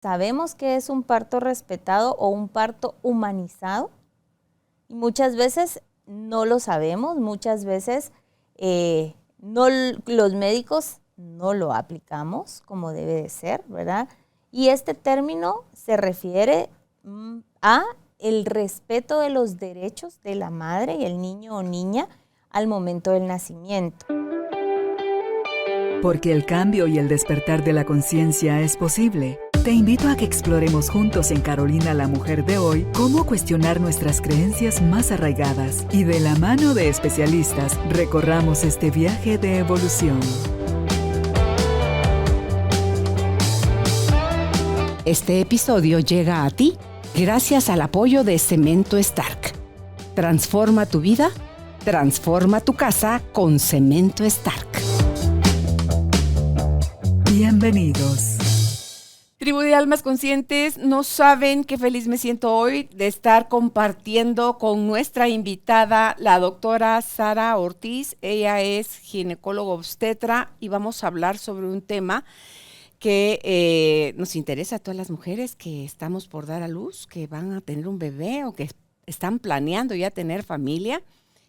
Sabemos que es un parto respetado o un parto humanizado y muchas veces no lo sabemos, muchas veces los médicos no lo aplicamos como debe de ser, ¿verdad? Y este término se refiere a el respeto de los derechos de la madre y el niño o niña al momento del nacimiento. Porque el cambio y el despertar de la conciencia es posible. Te invito a que exploremos juntos en Carolina la Mujer de hoy cómo cuestionar nuestras creencias más arraigadas y de la mano de especialistas recorramos este viaje de evolución. Este episodio llega a ti gracias al apoyo de Cemento Stark. Transforma tu vida, transforma tu casa con Cemento Stark. Bienvenidos. Tribu de Almas Conscientes, no saben qué feliz me siento hoy de estar compartiendo con nuestra invitada, la doctora Sara Ortiz. Ella es ginecóloga obstetra y vamos a hablar sobre un tema que nos interesa a todas las mujeres que estamos por dar a luz, que van a tener un bebé o que están planeando ya tener familia.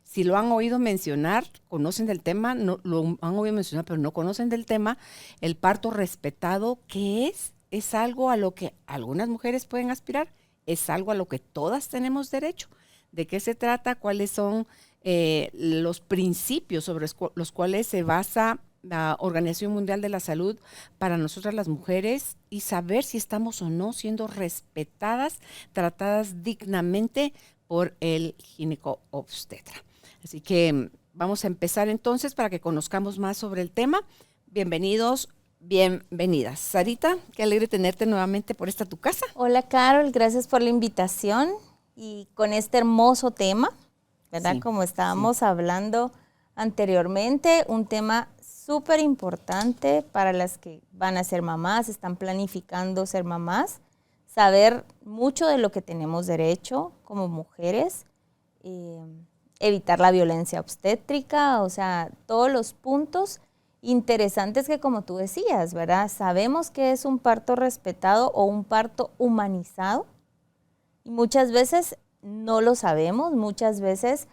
Si lo han oído mencionar, conocen del tema, no, lo han oído mencionar, pero no conocen del tema, el parto respetado, ¿qué es? ¿Es algo a lo que algunas mujeres pueden aspirar? ¿Es algo a lo que todas tenemos derecho? ¿De qué se trata? ¿Cuáles son los principios sobre los cuales se basa la Organización Mundial de la Salud para nosotras las mujeres? Y saber si estamos o no siendo respetadas, tratadas dignamente por el ginecobstetra. Así que vamos a empezar entonces para que conozcamos más sobre el tema. Bienvenidos, bienvenidas. Sarita, qué alegre tenerte nuevamente por esta tu casa. Hola Carol, gracias por la invitación y con este hermoso tema, ¿verdad? Sí, como estábamos hablando anteriormente, un tema súper importante para las que van a ser mamás, están planificando ser mamás, saber mucho de lo que tenemos derecho como mujeres, evitar la violencia obstétrica, o sea, todos los puntos interesantes que, como tú decías, ¿verdad? Sabemos que es un parto respetado o un parto humanizado y muchas veces no lo sabemos, muchas veces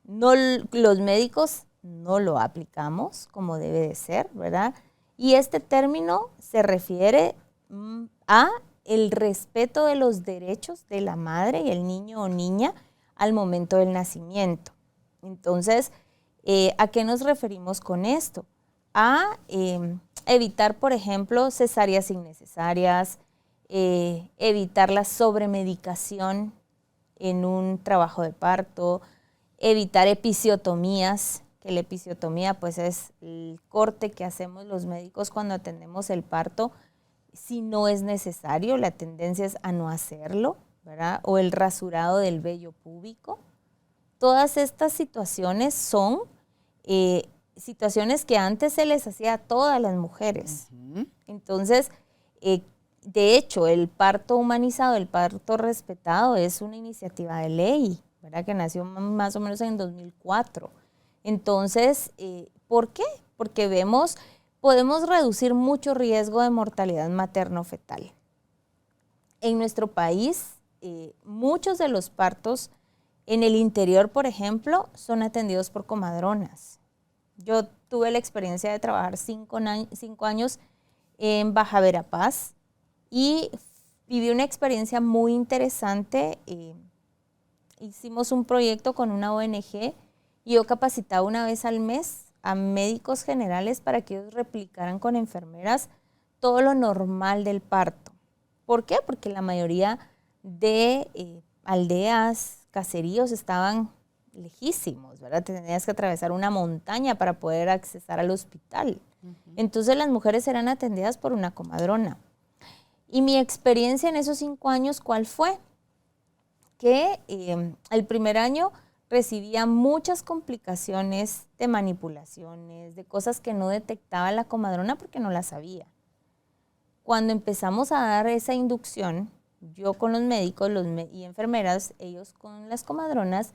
los médicos no lo aplicamos como debe de ser, ¿verdad? Y este término se refiere a el respeto de los derechos de la madre y el niño o niña al momento del nacimiento. Entonces, ¿a qué nos referimos con esto? A evitar, por ejemplo, cesáreas innecesarias, evitar la sobremedicación en un trabajo de parto, evitar episiotomías, que la episiotomía pues es el corte que hacemos los médicos cuando atendemos el parto. Si no es necesario, la tendencia es a no hacerlo, ¿verdad? O el rasurado del vello púbico. Todas estas situaciones son situaciones que antes se les hacía a todas las mujeres. Uh-huh. Entonces, de hecho, el parto humanizado, el parto respetado es una iniciativa de ley, ¿verdad? Que nació más o menos en 2004. Entonces, ¿por qué? Porque podemos reducir mucho riesgo de mortalidad materno-fetal. En nuestro país, muchos de los partos en el interior, por ejemplo, son atendidos por comadronas. Yo tuve la experiencia de trabajar 5 años en Baja Verapaz y viví una experiencia muy interesante. Hicimos un proyecto con una ONG y yo capacitaba una vez al mes a médicos generales para que ellos replicaran con enfermeras todo lo normal del parto. ¿Por qué? Porque la mayoría de aldeas, caseríos estaban lejísimos, ¿verdad? Tenías que atravesar una montaña para poder accesar al hospital. Uh-huh. Entonces las mujeres eran atendidas por una comadrona. Y mi experiencia en esos 5 años, ¿cuál fue? Que el primer año recibía muchas complicaciones de manipulaciones, de cosas que no detectaba la comadrona porque no las sabía. Cuando empezamos a dar esa inducción, yo con los médicos y enfermeras, ellos con las comadronas,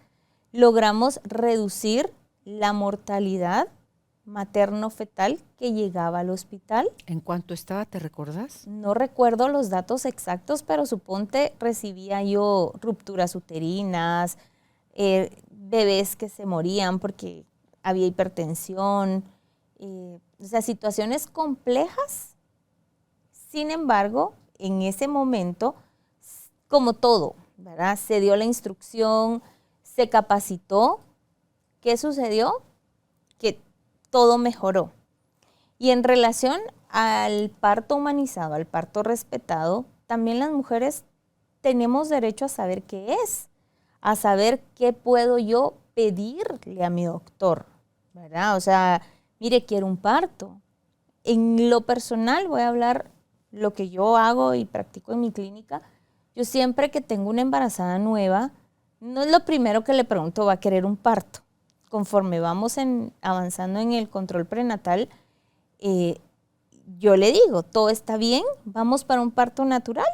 logramos reducir la mortalidad materno-fetal que llegaba al hospital. ¿En cuánto estaba, te recordás? No recuerdo los datos exactos, pero suponte recibía yo rupturas uterinas, bebés que se morían porque había hipertensión, o sea, situaciones complejas. Sin embargo, en ese momento, como todo, ¿verdad? Se dio la instrucción, se capacitó. ¿Qué sucedió? Que todo mejoró. Y en relación al parto humanizado, al parto respetado, también las mujeres tenemos derecho a saber qué es, a saber qué puedo yo pedirle a mi doctor, ¿verdad? O sea, mire, quiero un parto. En lo personal voy a hablar lo que yo hago y practico en mi clínica. Yo siempre que tengo una embarazada nueva, no es lo primero que le pregunto, ¿va a querer un parto? Conforme vamos avanzando en el control prenatal, yo le digo, todo está bien, vamos para un parto natural.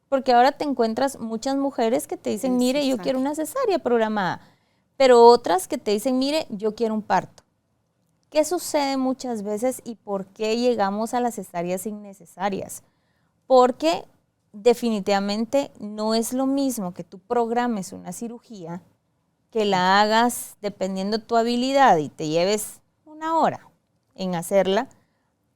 Porque ahora te encuentras muchas mujeres que te dicen, mire, yo quiero una cesárea programada, pero otras que te dicen, mire, yo quiero un parto. ¿Qué sucede muchas veces y por qué llegamos a las cesáreas innecesarias? Porque definitivamente no es lo mismo que tú programes una cirugía, que la hagas dependiendo tu habilidad y te lleves 1 hora en hacerla,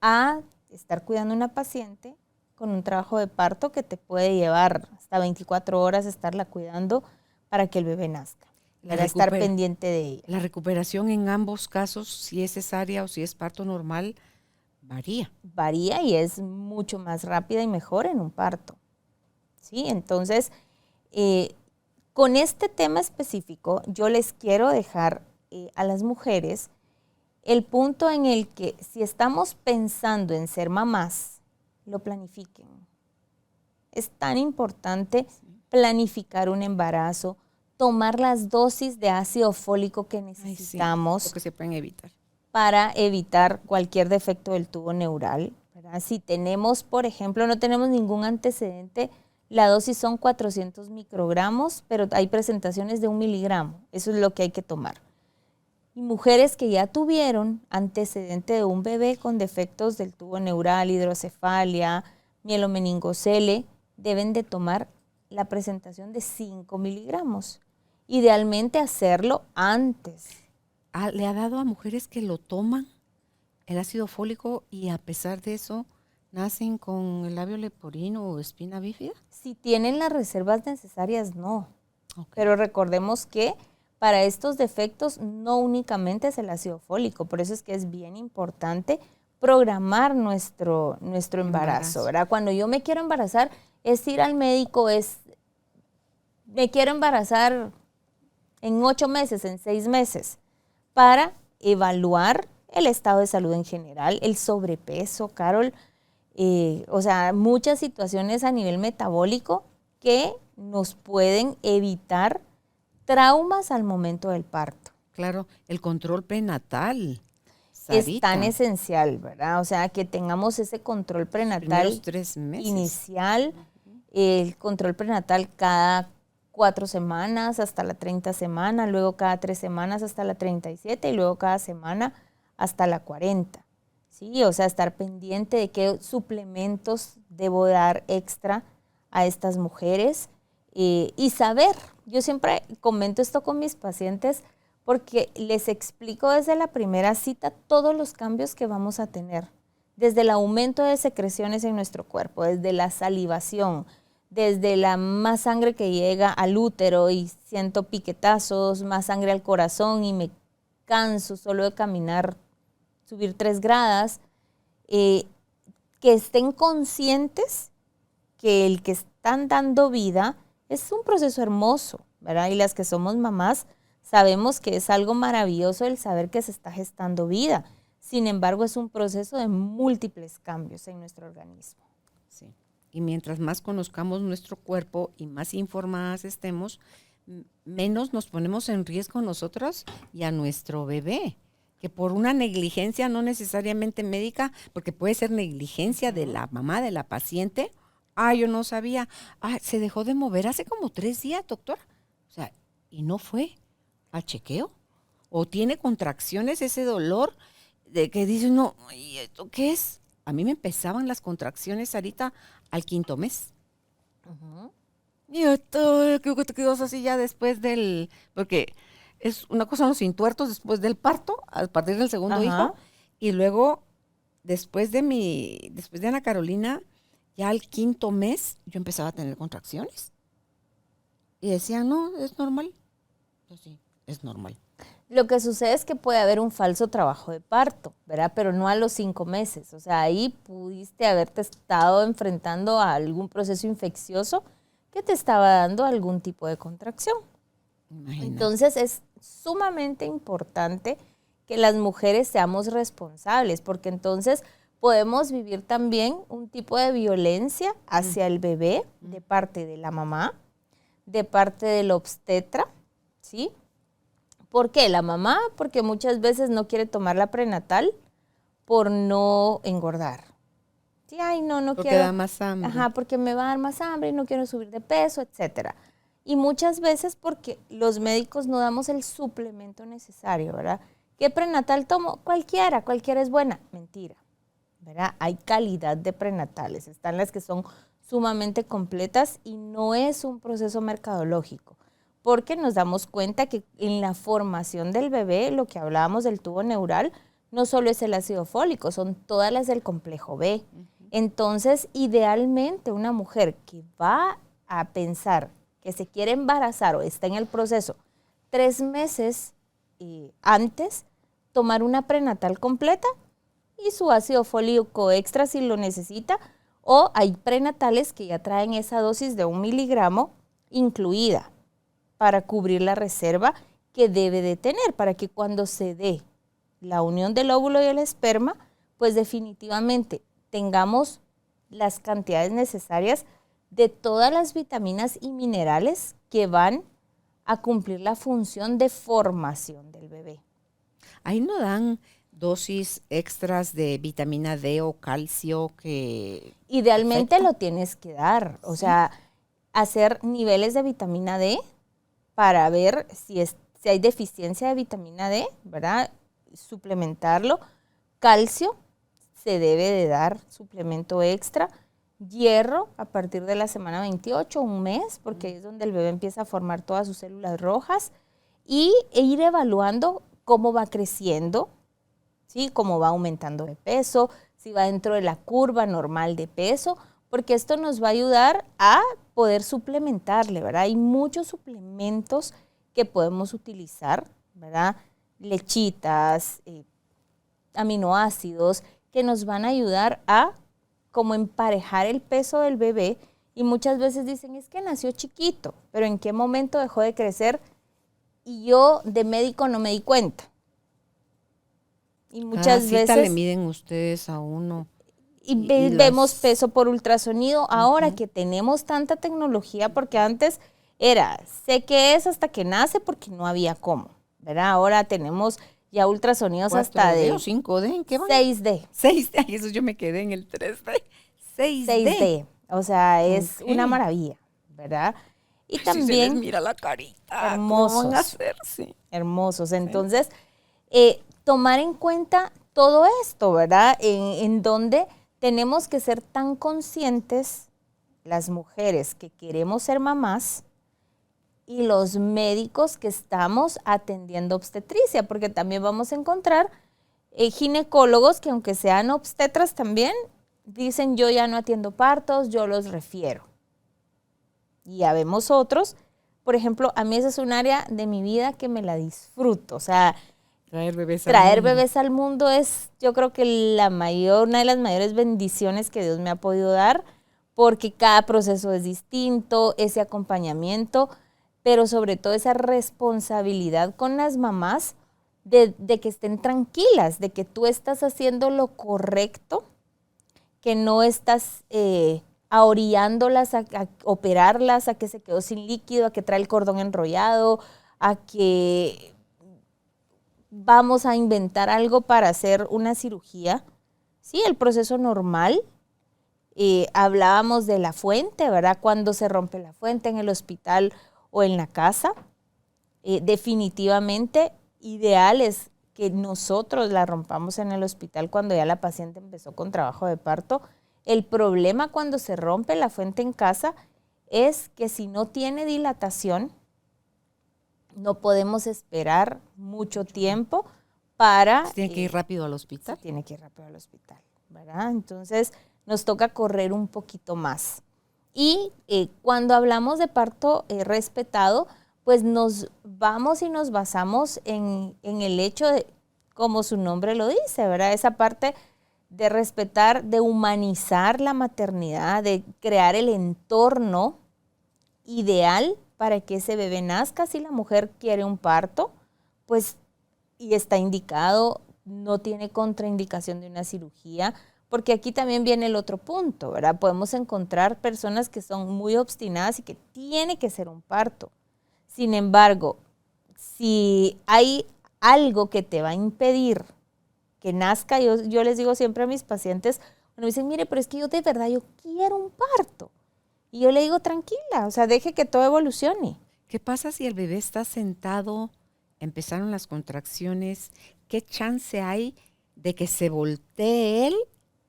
a estar cuidando a una paciente con un trabajo de parto que te puede llevar hasta 24 horas estarla cuidando para que el bebé nazca, para estar pendiente de ella. La recuperación en ambos casos, si es cesárea o si es parto normal, varía. Varía y es mucho más rápida y mejor en un parto. ¿Sí? Entonces, con este tema específico, yo les quiero dejar a las mujeres el punto en el que si estamos pensando en ser mamás, lo planifiquen. Es tan importante planificar un embarazo, tomar las dosis de ácido fólico que necesitamos. Lo que se pueden evitar. Para evitar cualquier defecto del tubo neural, ¿verdad? Si tenemos, por ejemplo, no tenemos ningún antecedente, la dosis son 400 microgramos, pero hay presentaciones de 1 miligramo. Eso es lo que hay que tomar. Y mujeres que ya tuvieron antecedente de un bebé con defectos del tubo neural, hidrocefalia, mielomeningocele, deben de tomar la presentación de 5 miligramos. Idealmente hacerlo antes. ¿Le ha dado a mujeres que lo toman el ácido fólico y a pesar de eso nacen con el labio leporino o espina bífida? Si tienen las reservas necesarias, no. Okay. Pero recordemos que para estos defectos no únicamente es el ácido fólico, por eso es que es bien importante programar nuestro embarazo, ¿verdad? Cuando yo me quiero embarazar, es ir al médico, me quiero embarazar en 8 meses, en 6 meses, para evaluar el estado de salud en general, el sobrepeso, Carol, o sea, muchas situaciones a nivel metabólico que nos pueden evitar traumas al momento del parto. Claro, el control prenatal. Sarita. Es tan esencial, ¿verdad? O sea, que tengamos ese control prenatal los 3 meses. Inicial, el control prenatal cada 4 semanas hasta la 30 semana, luego cada 3 semanas hasta la 37 y luego cada semana hasta la 40. Sí, o sea, estar pendiente de qué suplementos debo dar extra a estas mujeres y saber. Yo siempre comento esto con mis pacientes porque les explico desde la primera cita todos los cambios que vamos a tener, desde el aumento de secreciones en nuestro cuerpo, desde la salivación, desde la más sangre que llega al útero y siento piquetazos, más sangre al corazón y me canso solo de caminar, subir 3 gradas, que estén conscientes que el que están dando vida es un proceso hermoso, ¿verdad? Y las que somos mamás sabemos que es algo maravilloso el saber que se está gestando vida. Sin embargo, es un proceso de múltiples cambios en nuestro organismo. Sí. Y mientras más conozcamos nuestro cuerpo y más informadas estemos, menos nos ponemos en riesgo nosotros y a nuestro bebé. Que por una negligencia no necesariamente médica, porque puede ser negligencia de la mamá, de la paciente. Yo no sabía. Se dejó de mover hace como 3 días, doctor. O sea, y no fue al chequeo. o tiene contracciones, ese dolor de que dice uno, "Ay, ¿esto qué es?" A mí me empezaban las contracciones ahorita al 5.º mes. Y esto, que quedas así ya después porque es una cosa los intuertos después del parto, a partir del segundo hijo, y luego después de Ana Carolina, ya al 5.º mes, yo empezaba a tener contracciones. Y decían, no, es normal. Pues sí, es normal. Lo que sucede es que puede haber un falso trabajo de parto, ¿verdad? Pero no a los 5 meses. O sea, ahí pudiste haberte estado enfrentando a algún proceso infeccioso que te estaba dando algún tipo de contracción. Imagínate. Entonces es sumamente importante que las mujeres seamos responsables, porque entonces podemos vivir también un tipo de violencia hacia el bebé de parte de la mamá, de parte del obstetra, ¿sí? ¿Por qué? La mamá, porque muchas veces no quiere tomar la prenatal por no engordar. Sí, ay, no porque quiero. Da más hambre. Ajá, porque me va a dar más hambre y no quiero subir de peso, etcétera. Y muchas veces porque los médicos no damos el suplemento necesario, ¿verdad? ¿Qué prenatal tomo? Cualquiera es buena. Mentira, ¿verdad? Hay calidad de prenatales. Están las que son sumamente completas y no es un proceso mercadológico. Porque nos damos cuenta que en la formación del bebé, lo que hablábamos del tubo neural, no solo es el ácido fólico, son todas las del complejo B. Entonces, idealmente, una mujer que va a pensar que se quiere embarazar o está en el proceso 3 meses antes, tomar una prenatal completa y su ácido fólico extra si lo necesita, o hay prenatales que ya traen esa dosis de 1 miligramo incluida, para cubrir la reserva que debe de tener, para que cuando se dé la unión del óvulo y el esperma, pues definitivamente tengamos las cantidades necesarias de todas las vitaminas y minerales que van a cumplir la función de formación del bebé. Ahí no dan dosis extras de vitamina D o calcio que... Idealmente afecta. lo tienes que dar, o sea, hacer niveles de vitamina D, para ver si hay deficiencia de vitamina D, ¿verdad? Suplementarlo. Calcio, se debe de dar suplemento extra. Hierro, a partir de la semana 28, 1 mes, porque es donde el bebé empieza a formar todas sus células rojas. E ir evaluando cómo va creciendo, ¿sí? Cómo va aumentando de peso, si va dentro de la curva normal de peso, porque esto nos va a ayudar a poder suplementarle, ¿verdad? Hay muchos suplementos que podemos utilizar, ¿verdad? Lechitas, aminoácidos, que nos van a ayudar a como emparejar el peso del bebé. Y muchas veces dicen, es que nació chiquito, pero ¿en qué momento dejó de crecer? Y yo de médico no me di cuenta. Y muchas veces le miden ustedes a uno. Y vemos peso por ultrasonido. Ahora que tenemos tanta tecnología, porque antes era, sé que es hasta que nace porque no había cómo, ¿verdad? Ahora tenemos ya ultrasonidos 4D hasta de... o 5D, ¿en qué van? 6D. 6D, eso yo me quedé en el 3D. 6D. O sea, es una maravilla, ¿verdad? Y también... Si se les mira la carita. Hermosos. ¿Cómo van a hacer? Sí. Hermosos. Entonces, tomar en cuenta todo esto, ¿verdad? En donde tenemos que ser tan conscientes, las mujeres que queremos ser mamás y los médicos que estamos atendiendo obstetricia, porque también vamos a encontrar ginecólogos que, aunque sean obstetras también, dicen, yo ya no atiendo partos, yo los refiero. Y ya vemos otros, por ejemplo, a mí esa es un área de mi vida que me la disfruto, o sea, Traer bebés al mundo es, yo creo que una de las mayores bendiciones que Dios me ha podido dar, porque cada proceso es distinto, ese acompañamiento, pero sobre todo esa responsabilidad con las mamás de que estén tranquilas, de que tú estás haciendo lo correcto, que no estás ahorillándolas a operarlas, a que se quedó sin líquido, a que trae el cordón enrollado, a que vamos a inventar algo para hacer una cirugía. Sí, el proceso normal. Hablábamos de la fuente, ¿verdad? Cuando se rompe la fuente en el hospital o en la casa. Definitivamente ideal es que nosotros la rompamos en el hospital cuando ya la paciente empezó con trabajo de parto. El problema cuando se rompe la fuente en casa es que si no tiene dilatación, no podemos esperar mucho tiempo para... Tiene que ir rápido al hospital. Tiene que ir rápido al hospital, ¿verdad? Entonces nos toca correr un poquito más. Y cuando hablamos de parto respetado, pues nos vamos y nos basamos en el hecho de, como su nombre lo dice, ¿verdad? Esa parte de respetar, de humanizar la maternidad, de crear el entorno ideal para que ese bebé nazca. Si la mujer quiere un parto, pues, y está indicado, no tiene contraindicación de una cirugía, porque aquí también viene el otro punto, ¿verdad? Podemos encontrar personas que son muy obstinadas y que tiene que ser un parto. Sin embargo, si hay algo que te va a impedir que nazca, yo les digo siempre a mis pacientes, cuando me dicen, mire, pero es que yo de verdad, yo quiero un parto. Y yo le digo, tranquila, o sea, deje que todo evolucione. ¿Qué pasa si el bebé está sentado, empezaron las contracciones? ¿Qué chance hay de que se voltee él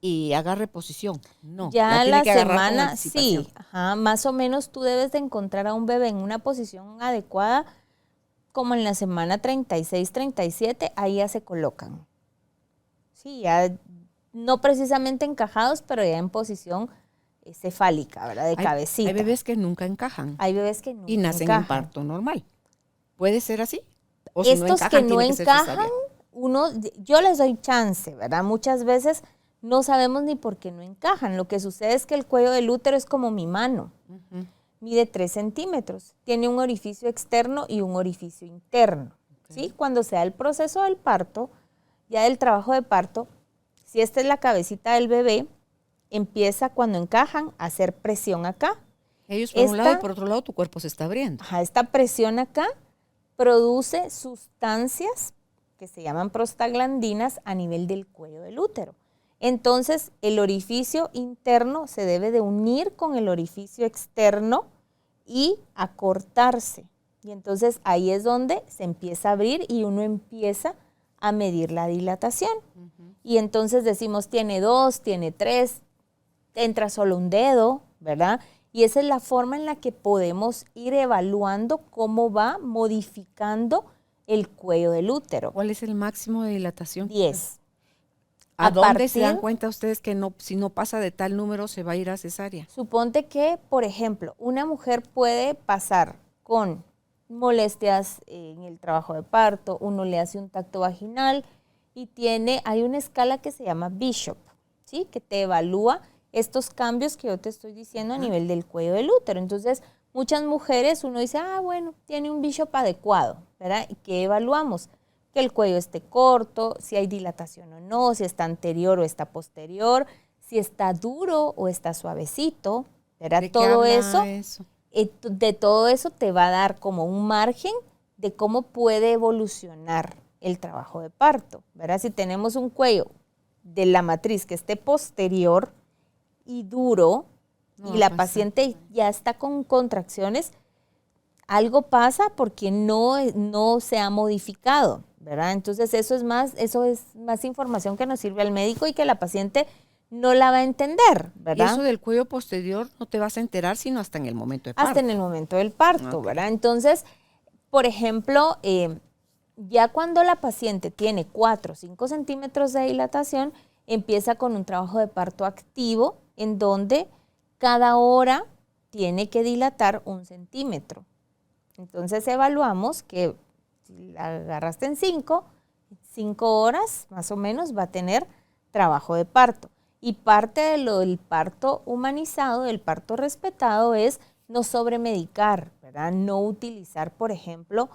y agarre posición? No. Ya la semana, sí, más o menos tú debes de encontrar a un bebé en una posición adecuada, como en la semana 36, 37, ahí ya se colocan. Sí, ya no precisamente encajados, pero ya en posición cefálica, ¿verdad? De cabecita. Hay bebés que nunca encajan. Hay bebés que nunca y nacen encajan. en parto normal. ¿Puede ser así? O estos si no encajan, que no encajan, yo les doy chance, ¿verdad? Muchas veces no sabemos ni por qué no encajan. Lo que sucede es que el cuello del útero es como mi mano. Mide 3 centímetros. Tiene un orificio externo y un orificio interno. ¿Sí? Cuando se da el proceso del parto, ya del trabajo de parto, si esta es la cabecita del bebé, empieza cuando encajan a hacer presión acá. Ellos por un lado y por otro lado tu cuerpo se está abriendo. Esta presión acá produce sustancias que se llaman prostaglandinas a nivel del cuello del útero. Entonces, el orificio interno se debe de unir con el orificio externo y acortarse. Y entonces ahí es donde se empieza a abrir y uno empieza a medir la dilatación. Y entonces decimos, tiene 2, tiene 3, entra solo un dedo, ¿verdad? Y esa es la forma en la que podemos ir evaluando cómo va modificando el cuello del útero. ¿Cuál es el máximo de dilatación? 10. ¿A dónde se dan cuenta ustedes que no, si no pasa de tal número se va a ir a cesárea? Suponte que, por ejemplo, una mujer puede pasar con molestias en el trabajo de parto, uno le hace un tacto vaginal y hay una escala que se llama Bishop, ¿sí? Que te evalúa estos cambios que yo te estoy diciendo a nivel del cuello del útero. Entonces, muchas mujeres, uno dice, bueno, tiene un Bishop adecuado, ¿verdad? ¿Y qué evaluamos? Que el cuello esté corto, si hay dilatación o no, si está anterior o está posterior, si está duro o está suavecito, ¿verdad? Todo eso, de todo eso te va a dar como un margen de cómo puede evolucionar el trabajo de parto, ¿verdad? Si tenemos un cuello de la matriz que esté posterior y duro y la paciente ya está con contracciones, algo pasa porque no se ha modificado, ¿verdad? Entonces eso es más información que nos sirve al médico y que la paciente no la va a entender, ¿verdad? Y eso del cuello posterior no te vas a enterar sino hasta en el momento de parto. Hasta en el momento del parto, ¿verdad? Entonces, por ejemplo, ya cuando la paciente tiene 4 o 5 centímetros de dilatación, empieza con un trabajo de parto activo en donde cada hora tiene que dilatar 1 centímetro. Entonces evaluamos que si la agarraste en 5 horas más o menos va a tener trabajo de parto. Y parte de lo del parto humanizado, del parto respetado, es no sobremedicar, ¿verdad? No utilizar, por ejemplo,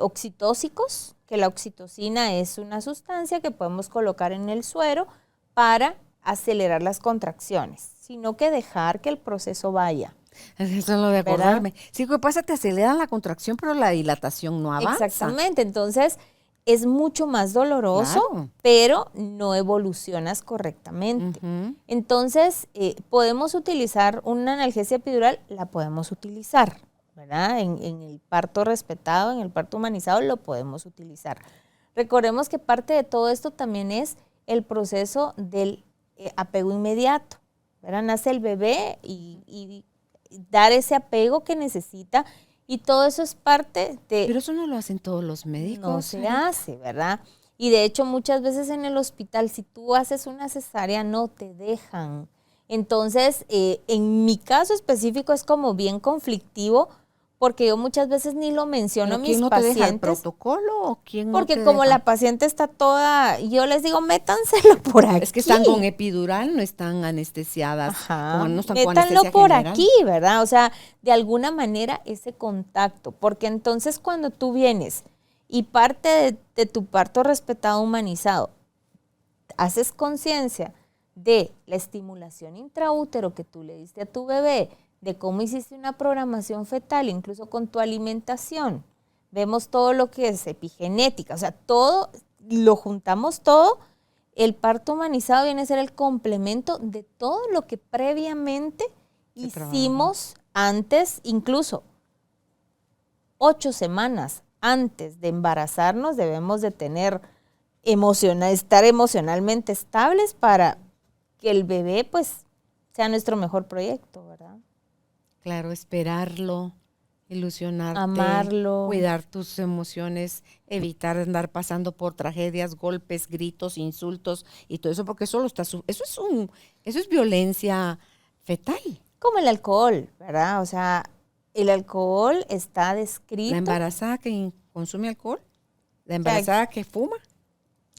oxitóxicos, que la oxitocina es una sustancia que podemos colocar en el suero para acelerar las contracciones, sino que dejar que el proceso vaya. Eso es lo de acordarme. ¿Verdad? Sí, lo que pasa, te aceleran la contracción, pero la dilatación no avanza. Exactamente, entonces es mucho más doloroso, claro, pero no evolucionas correctamente. Entonces, podemos utilizar una analgesia epidural, la podemos utilizar, ¿verdad? En el parto respetado, en el parto humanizado lo podemos utilizar. Recordemos que parte de todo esto también es el proceso del apego inmediato, ¿verdad? Nace el bebé y dar ese apego que necesita, y todo eso es parte de... Pero eso no lo hacen todos los médicos. No se hace, ¿verdad? Y de hecho muchas veces en el hospital, si tú haces una cesárea, no te dejan. Entonces, en mi caso específico es como bien conflictivo, porque yo muchas veces ni lo menciono a mis ¿Quién no te deja el pacientes. protocolo o quién no Porque te como deja? la paciente está toda, yo les digo, métanselo por aquí. Es que están con epidural, no están anestesiadas. Ajá. No están con Métanlo anestesia por general. aquí, ¿verdad? O sea, de alguna manera ese contacto, porque entonces cuando tú vienes y parte de tu parto respetado humanizado, haces conciencia de la estimulación intraútero que tú le diste a tu bebé, de cómo hiciste una programación fetal, incluso con tu alimentación. Vemos todo lo que es epigenética, o sea, todo, lo juntamos todo. El parto humanizado viene a ser el complemento de todo lo que previamente hicimos antes, incluso 8 semanas antes de embarazarnos, debemos de tener estar emocionalmente estables para que el bebé pues sea nuestro mejor proyecto, ¿verdad? Claro, esperarlo, ilusionarte, Amarlo. cuidar tus emociones, evitar andar pasando por tragedias, golpes, gritos, insultos y todo eso, porque eso es violencia fetal. Como el alcohol, ¿verdad? O sea, el alcohol está descrito. La embarazada que consume alcohol, la embarazada que fuma.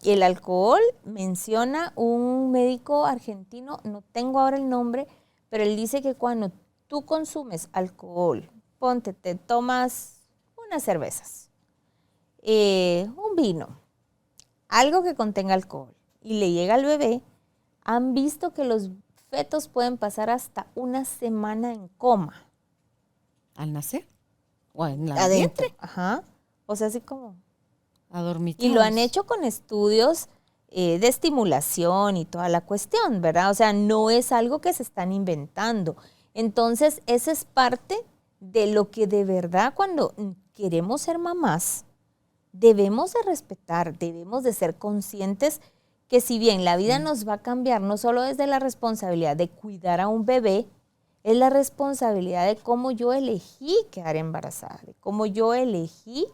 Y el alcohol menciona un médico argentino, no tengo ahora el nombre, pero él dice que cuando tú consumes alcohol, te tomas unas cervezas, un vino, algo que contenga alcohol, y le llega al bebé, han visto que los fetos pueden pasar hasta una semana en coma. ¿Al nacer? ¿O en la Adentro. vientre? Ajá. O sea, así como... Adormitados. Y lo han hecho con estudios de estimulación y toda la cuestión, ¿verdad? O sea, no es algo que se están inventando. Entonces, esa es parte de lo que de verdad cuando queremos ser mamás, debemos de respetar, debemos de ser conscientes que si bien la vida nos va a cambiar, no solo desde la responsabilidad de cuidar a un bebé, es la responsabilidad de cómo yo elegí quedar embarazada, de cómo yo elegí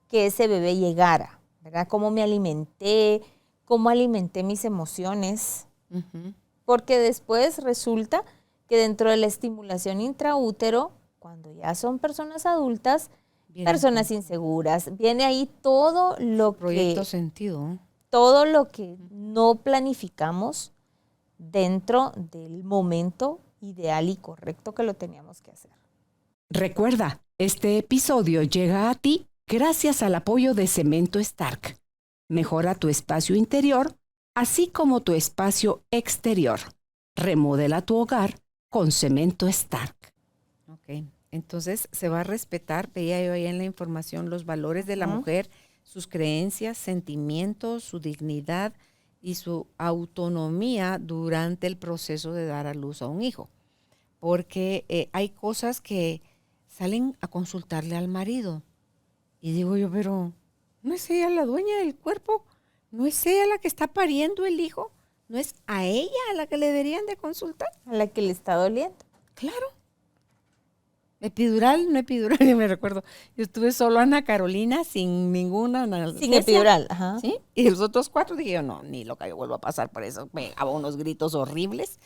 que ese bebé llegara, ¿verdad? Cómo me alimenté, cómo alimenté mis emociones, porque después resulta que dentro de la estimulación intraútero, cuando ya son personas adultas, personas inseguras, viene ahí todo lo Proyecto sentido. todo lo que no planificamos dentro del momento ideal y correcto que lo teníamos que hacer. Recuerda, este episodio llega a ti gracias al apoyo de Cemento Stark. Mejora tu espacio interior, así como tu espacio exterior. Remodela tu hogar con Cemento Stark. Ok, entonces se va a respetar, veía yo ahí en la información, los valores de la mujer, sus creencias, sentimientos, su dignidad y su autonomía durante el proceso de dar a luz a un hijo. Porque hay cosas que salen a consultarle al marido. Y digo yo, pero ¿no es ella la dueña del cuerpo? ¿No es ella la que está pariendo el hijo? ¿No es a ella a la que le deberían de consultar? A la que le está doliendo. Claro. Epidural, no epidural, yo me recuerdo. Yo estuve solo Ana Carolina sin ninguna analgesia. Sin epidural, ajá. ¿Sí? Y los otros 4 dije yo, no, ni loca, yo vuelvo a pasar por eso. Me daba unos gritos horribles.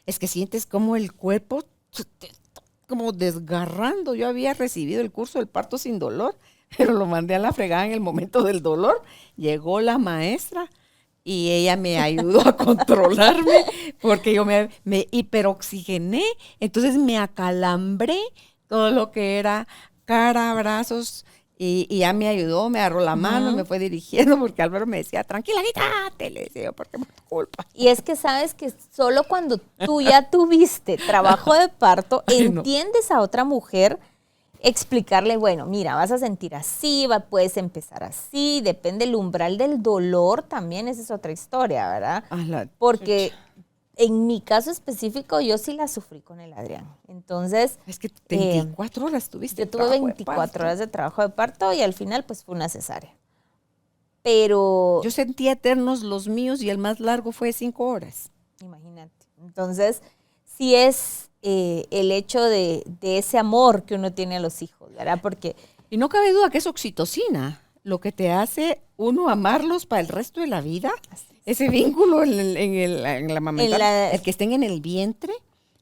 Es que sientes como el cuerpo te está como desgarrando. Yo había recibido el curso del parto sin dolor, pero lo mandé a la fregada en el momento del dolor. Llegó la maestra y ella me ayudó a controlarme porque yo me hiperoxigené, entonces me acalambré todo lo que era cara, brazos, y ya me ayudó, me agarró la mano, me fue dirigiendo, porque Álvaro me decía, tranquila, quítate, le decía yo, porque por tu culpa. Y es que sabes que solo cuando tú ya tuviste trabajo de parto, entiendes a otra mujer, explicarle, bueno, mira, vas a sentir así, puedes empezar así, depende del umbral del dolor también, esa es otra historia, ¿verdad? Porque en mi caso específico, yo sí la sufrí con el Adrián. Entonces, Es que 24 horas tuviste. yo tuve 24 horas de trabajo de parto y al final pues fue una cesárea. Pero, Yo sentí eternos los míos y el más largo fue 5 horas. imagínate. Entonces, sí es el hecho de ese amor que uno tiene a los hijos, ¿verdad? Porque Y no cabe duda que es oxitocina lo que te hace uno amarlos para el resto de la vida. Ese vínculo en la amamantar, el que estén en el vientre,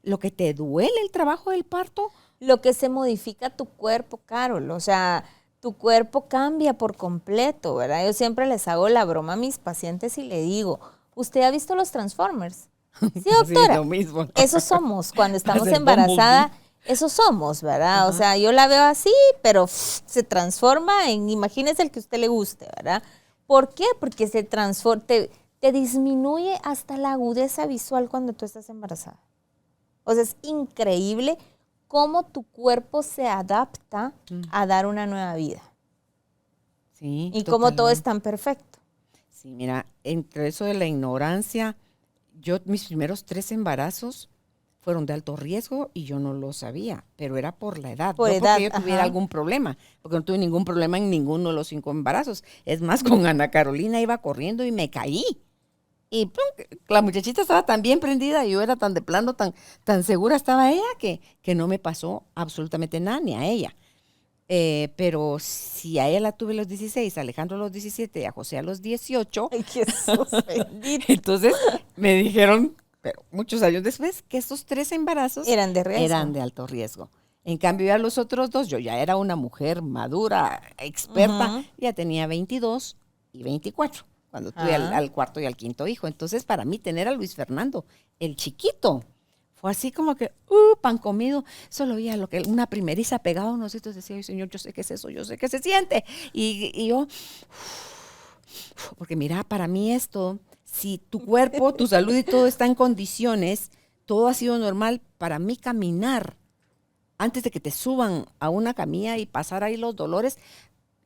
lo que te duele el trabajo del parto. lo que se modifica tu cuerpo, Carol, o sea, tu cuerpo cambia por completo, ¿verdad? Yo siempre les hago la broma a mis pacientes y le digo, ¿usted ha visto los Transformers? Sí, doctora. Sí, lo mismo. Eso somos cuando estamos Hacer embarazada. Eso somos, ¿verdad? Ajá. O sea, yo la veo así, pero se transforma en, imagínese el que a usted le guste, ¿verdad? ¿Por qué? Porque se transforma, te disminuye hasta la agudeza visual cuando tú estás embarazada. O sea, es increíble cómo tu cuerpo se adapta a dar una nueva vida. Sí, Y cómo todo es totalmente. tan perfecto. Sí, mira, entre eso de la ignorancia, mis primeros 3 embarazos fueron de alto riesgo y yo no lo sabía, pero era por la edad, Por no edad, porque yo tuviera ajá. algún problema, porque no tuve ningún problema en ninguno de los 5 embarazos. Es más, con Ana Carolina iba corriendo y me caí. Y ¡pum! La muchachita estaba tan bien prendida y yo era tan de plano, tan segura estaba ella que no me pasó absolutamente nada, ni a ella. Pero si a ella la tuve a los 16, a Alejandro a los 17 y a José a los 18, Ay, Jesús bendito. entonces me dijeron, pero muchos años después, que estos 3 embarazos Eran de riesgo. eran de alto riesgo. En cambio, ya los otros 2, yo ya era una mujer madura, experta, ya tenía 22 y 24, cuando tuve al cuarto y al quinto hijo. Entonces, para mí, tener a Luis Fernando, el chiquito, fue así como que, pan comido. Solo oía lo que una primeriza pegaba a unos hitos, decía, ay, Señor, yo sé qué es eso, yo sé qué se siente. Y yo, porque mira, para mí esto, si tu cuerpo, tu salud y todo está en condiciones, todo ha sido normal, para mí caminar, antes de que te suban a una camilla y pasar ahí los dolores,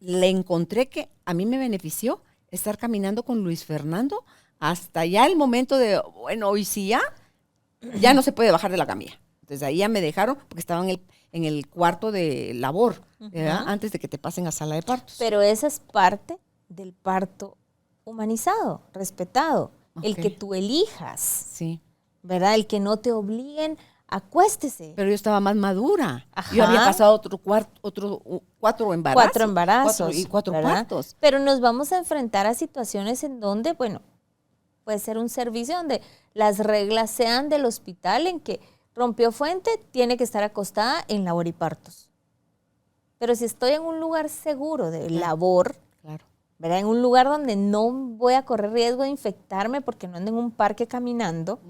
le encontré que a mí me benefició estar caminando con Luis Fernando hasta ya el momento de, bueno, hoy sí ya no se puede bajar de la camilla. Entonces ahí ya me dejaron, porque estaba en el cuarto de labor, ¿verdad? Antes de que te pasen a sala de partos. Pero esa es parte del parto humanizado, respetado, el Ok. que tú elijas, Sí. ¿verdad? El que no te obliguen, acuéstese. Pero yo estaba más madura. Ajá. Yo había pasado 4 embarazos. 4 embarazos. Y 4 ¿verdad? partos. Pero nos vamos a enfrentar a situaciones en donde, bueno, puede ser un servicio donde las reglas sean del hospital en que rompió fuente, tiene que estar acostada en labor y partos. Pero si estoy en un lugar seguro de labor, Claro. ¿verdad? En un lugar donde no voy a correr riesgo de infectarme porque no ando en un parque caminando,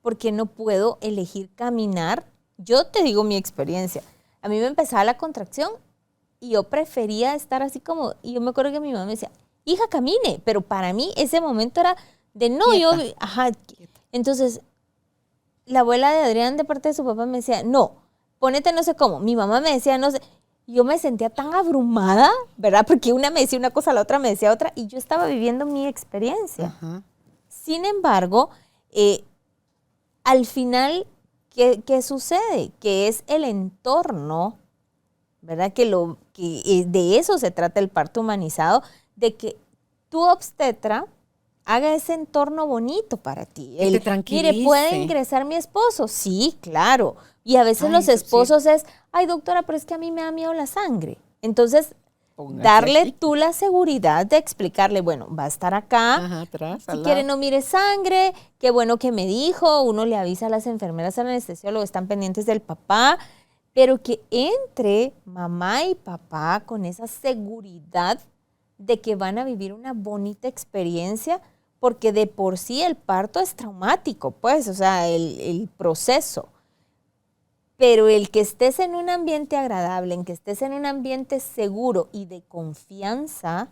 porque no puedo elegir caminar. Yo te digo mi experiencia. A mí me empezaba la contracción y yo prefería estar así como, y yo me acuerdo que mi mamá me decía, hija, camine, pero para mí ese momento era de no, Quieta. yo, ajá. Entonces, la abuela de Adrián de parte de su papá me decía, no, ponete no sé cómo. Mi mamá me decía no sé. Yo me sentía tan abrumada, ¿verdad? Porque una me decía una cosa, la otra me decía otra, y yo estaba viviendo mi experiencia. Ajá. Sin embargo, al final, ¿qué sucede? Que es el entorno, ¿verdad? Que de eso se trata el parto humanizado, de que tu obstetra haga ese entorno bonito para ti. Que te tranquilice. Mire, ¿puede ingresar mi esposo? Sí, claro. Y a veces Ay, los eso sí. esposos es, ay, doctora, pero es que a mí me da miedo la sangre. Entonces, Póngase darle aquí. tú la seguridad de explicarle, bueno, va a estar acá, Ajá, atrás, si al quiere lado. no mire sangre, qué bueno que me dijo, uno le avisa a las enfermeras, al anestesiólogo, están pendientes del papá, pero que entre mamá y papá con esa seguridad de que van a vivir una bonita experiencia, porque de por sí el parto es traumático, pues, o sea, el proceso. Pero el que estés en un ambiente agradable, en que estés en un ambiente seguro y de confianza,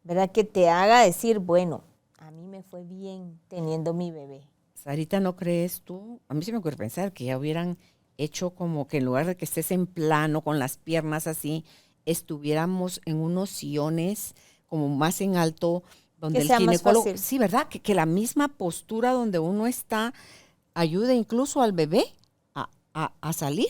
¿verdad? Que te haga decir, bueno, a mí me fue bien teniendo mi bebé. Sarita, ¿no crees tú? A mí se me ocurre pensar que ya hubieran hecho como que en lugar de que estés en plano con las piernas así, estuviéramos en unos sillones como más en alto, donde Que el sea más ginecólogo, fácil. sí, ¿verdad? Que la misma postura donde uno está ayude incluso al bebé a salir.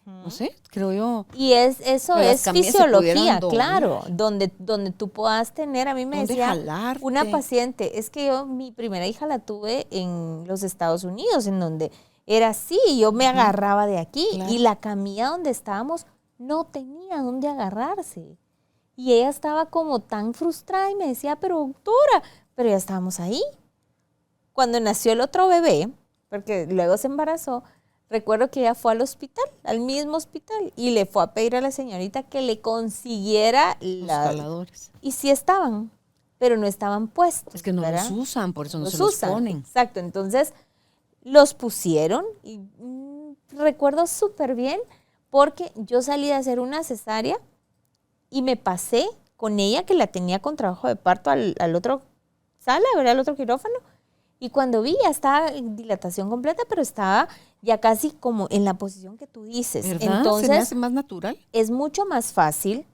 No sé, creo yo. Y eso Que las es camillas se pudieran fisiología, doblar. claro, donde tú puedas tener, a mí me ¿Dónde decía jalarte? una paciente, es que yo mi primera hija la tuve en los Estados Unidos, en donde era así, yo me agarraba de aquí Claro. y la camilla donde estábamos no tenía dónde agarrarse. Y ella estaba como tan frustrada y me decía, pero doctora, pero ya estábamos ahí. Cuando nació el otro bebé, porque luego se embarazó, recuerdo que ella fue al hospital, al mismo hospital, y le fue a pedir a la señorita que le consiguiera Los jaladores. Y sí estaban, pero no estaban puestos. Es que no ¿verdad? los usan, por eso no Los se los usan, ponen. exacto. Entonces, los pusieron y recuerdo súper bien porque yo salí de hacer una cesárea y me pasé con ella, que la tenía con trabajo de parto, al otro sala, ¿verdad? Al otro quirófano. Y cuando vi, ya estaba en dilatación completa, pero estaba ya casi como en la posición que tú dices. ¿Verdad? Entonces, ¿Se me hace más natural? es mucho más fácil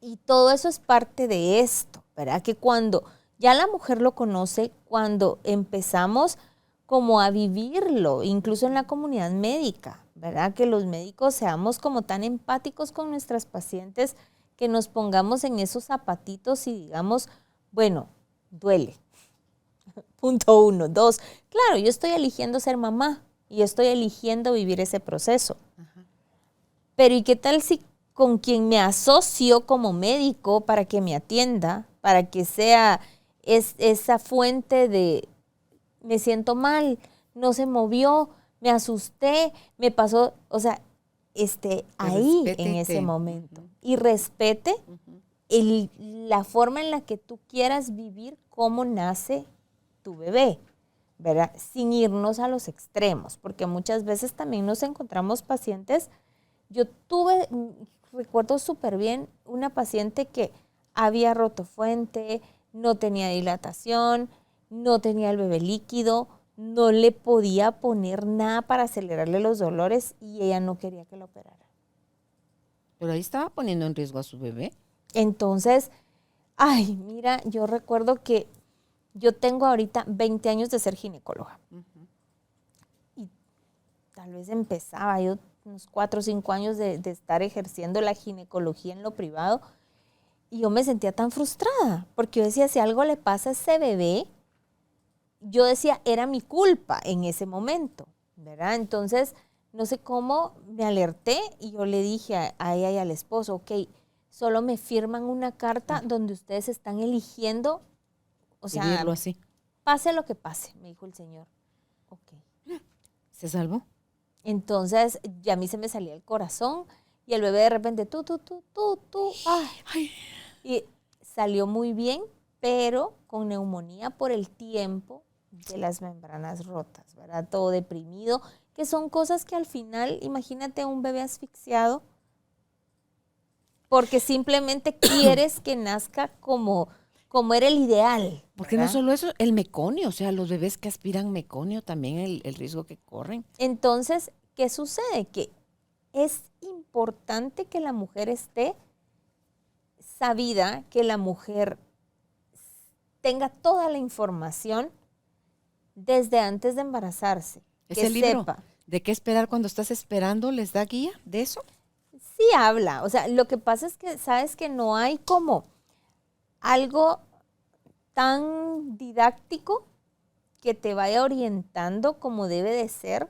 y todo eso es parte de esto, ¿verdad? Que cuando ya la mujer lo conoce, cuando empezamos como a vivirlo, incluso en la comunidad médica, ¿verdad? Que los médicos seamos como tan empáticos con nuestras pacientes, que nos pongamos en esos zapatitos y digamos, bueno, duele. Punto 1. 2, claro, yo estoy eligiendo ser mamá y estoy eligiendo vivir ese proceso. Pero ¿y qué tal si con quien me asocio como médico para que me atienda, para que sea esa fuente de me siento mal, no se movió, me asusté, me pasó, o sea, ahí en ese momento. Y respete la forma en la que tú quieras vivir cómo nace tu bebé, ¿verdad? Sin irnos a los extremos, porque muchas veces también nos encontramos pacientes. Yo recuerdo súper bien, una paciente que había roto fuente, no tenía dilatación, no tenía el bebé líquido, no le podía poner nada para acelerarle los dolores y ella no quería que lo operara. Pero ahí estaba poniendo en riesgo a su bebé. Entonces, ay, mira, yo recuerdo que yo tengo ahorita 20 años de ser ginecóloga. Y tal vez empezaba yo unos 4 o 5 años de estar ejerciendo la ginecología en lo privado. Y yo me sentía tan frustrada, porque yo decía, si algo le pasa a ese bebé, yo decía, era mi culpa en ese momento, ¿verdad? Entonces, no sé cómo me alerté y yo le dije a ella y al esposo, ok, solo me firman una carta donde ustedes están eligiendo, o sea, vivirlo así. Pase lo que pase, me dijo el Señor. Ok. ¿Se salvó? Entonces, ya a mí se me salía el corazón y el bebé de repente, tú, ay. Y salió muy bien, pero con neumonía por el tiempo de las membranas rotas, ¿verdad? Todo deprimido, que son cosas que al final, imagínate un bebé asfixiado, porque simplemente quieres que nazca como era el ideal. Porque no solo eso, el meconio, o sea, los bebés que aspiran meconio también el riesgo que corren. Entonces, ¿qué sucede? Que es importante que la mujer esté sabida, que la mujer tenga toda la información desde antes de embarazarse. ¿Ese libro de qué esperar cuando estás esperando les da guía de eso? Sí habla, o sea, lo que pasa es que sabes que no hay como algo tan didáctico que te vaya orientando como debe de ser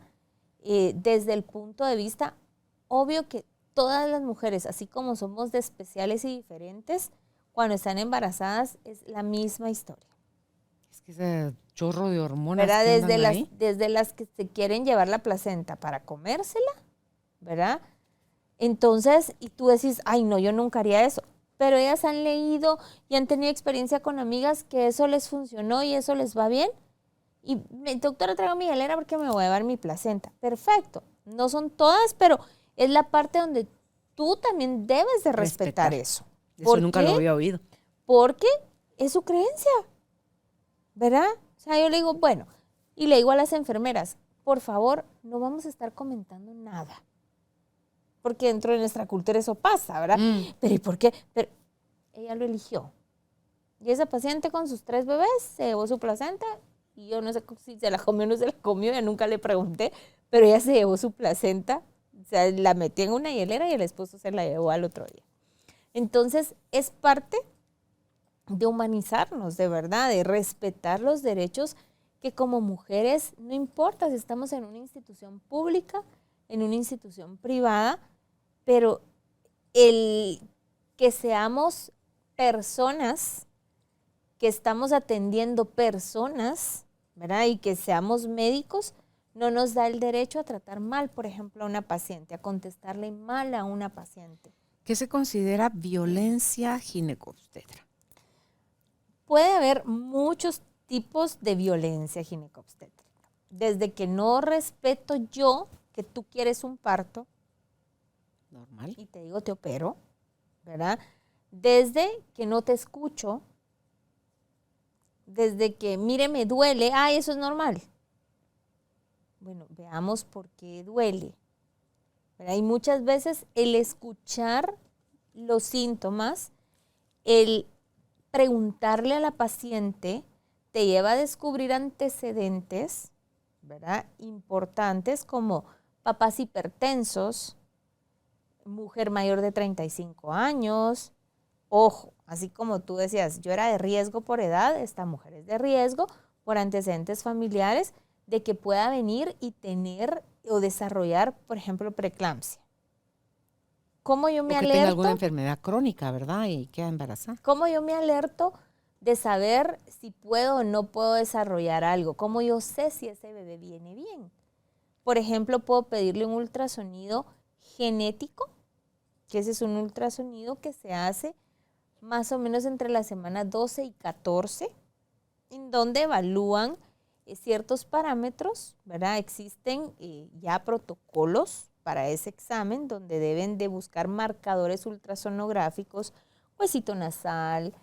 desde el punto de vista, obvio que todas las mujeres, así como somos de especiales y diferentes, cuando están embarazadas es la misma historia. Es que ese chorro de hormonas ¿verdad? que andan ahí. Desde las que se quieren llevar la placenta para comérsela, ¿verdad? Entonces, y tú decís, ay no, yo nunca haría eso. Pero ellas han leído y han tenido experiencia con amigas que eso les funcionó y eso les va bien. Y doctora, traigo mi hielera porque me voy a llevar mi placenta. Perfecto. No son todas, pero es la parte donde tú también debes de respetar eso. Eso nunca lo había oído. Porque es su creencia, ¿verdad? O sea, yo le digo, bueno, y le digo a las enfermeras, por favor, no vamos a estar comentando nada. Porque dentro de nuestra cultura eso pasa, ¿verdad? Pero ¿y por qué? Pero ella lo eligió. Y esa paciente con sus 3 bebés se llevó su placenta y yo no sé si se la comió o no se la comió, ya nunca le pregunté, pero ella se llevó su placenta, o sea, la metió en una hielera y el esposo se la llevó al otro día. Entonces, es parte de humanizarnos, de verdad, de respetar los derechos que como mujeres, no importa si estamos en una institución pública, en una institución privada, pero el que seamos personas, que estamos atendiendo personas, ¿verdad? Y que seamos médicos, no nos da el derecho a tratar mal, por ejemplo, a una paciente, a contestarle mal a una paciente. ¿Qué se considera violencia ginecobstetra? Puede haber muchos tipos de violencia ginecobstétrica. Desde que no respeto yo que tú quieres un parto, Normal. y te digo te opero, ¿verdad? Desde que no te escucho, desde que, mire, me duele, ay, eso es normal. Bueno, veamos por qué duele. ¿Verdad? Y muchas veces el escuchar los síntomas, el preguntarle a la paciente, te lleva a descubrir antecedentes, ¿verdad? Importantes como papás hipertensos, mujer mayor de 35 años, ojo, así como tú decías, yo era de riesgo por edad, esta mujer es de riesgo por antecedentes familiares de que pueda venir y tener o desarrollar, por ejemplo, preeclampsia. ¿Cómo yo me O que tenga alerto? alguna enfermedad crónica, ¿verdad? Y queda embarazada. ¿Cómo yo me alerto de saber si puedo o no puedo desarrollar algo? ¿Cómo yo sé si ese bebé viene bien? Por ejemplo, puedo pedirle un ultrasonido genético, que ese es un ultrasonido que se hace más o menos entre la semana 12 y 14, en donde evalúan ciertos parámetros, ¿verdad? Existen ya protocolos para ese examen donde deben de buscar marcadores ultrasonográficos, huesito nasal,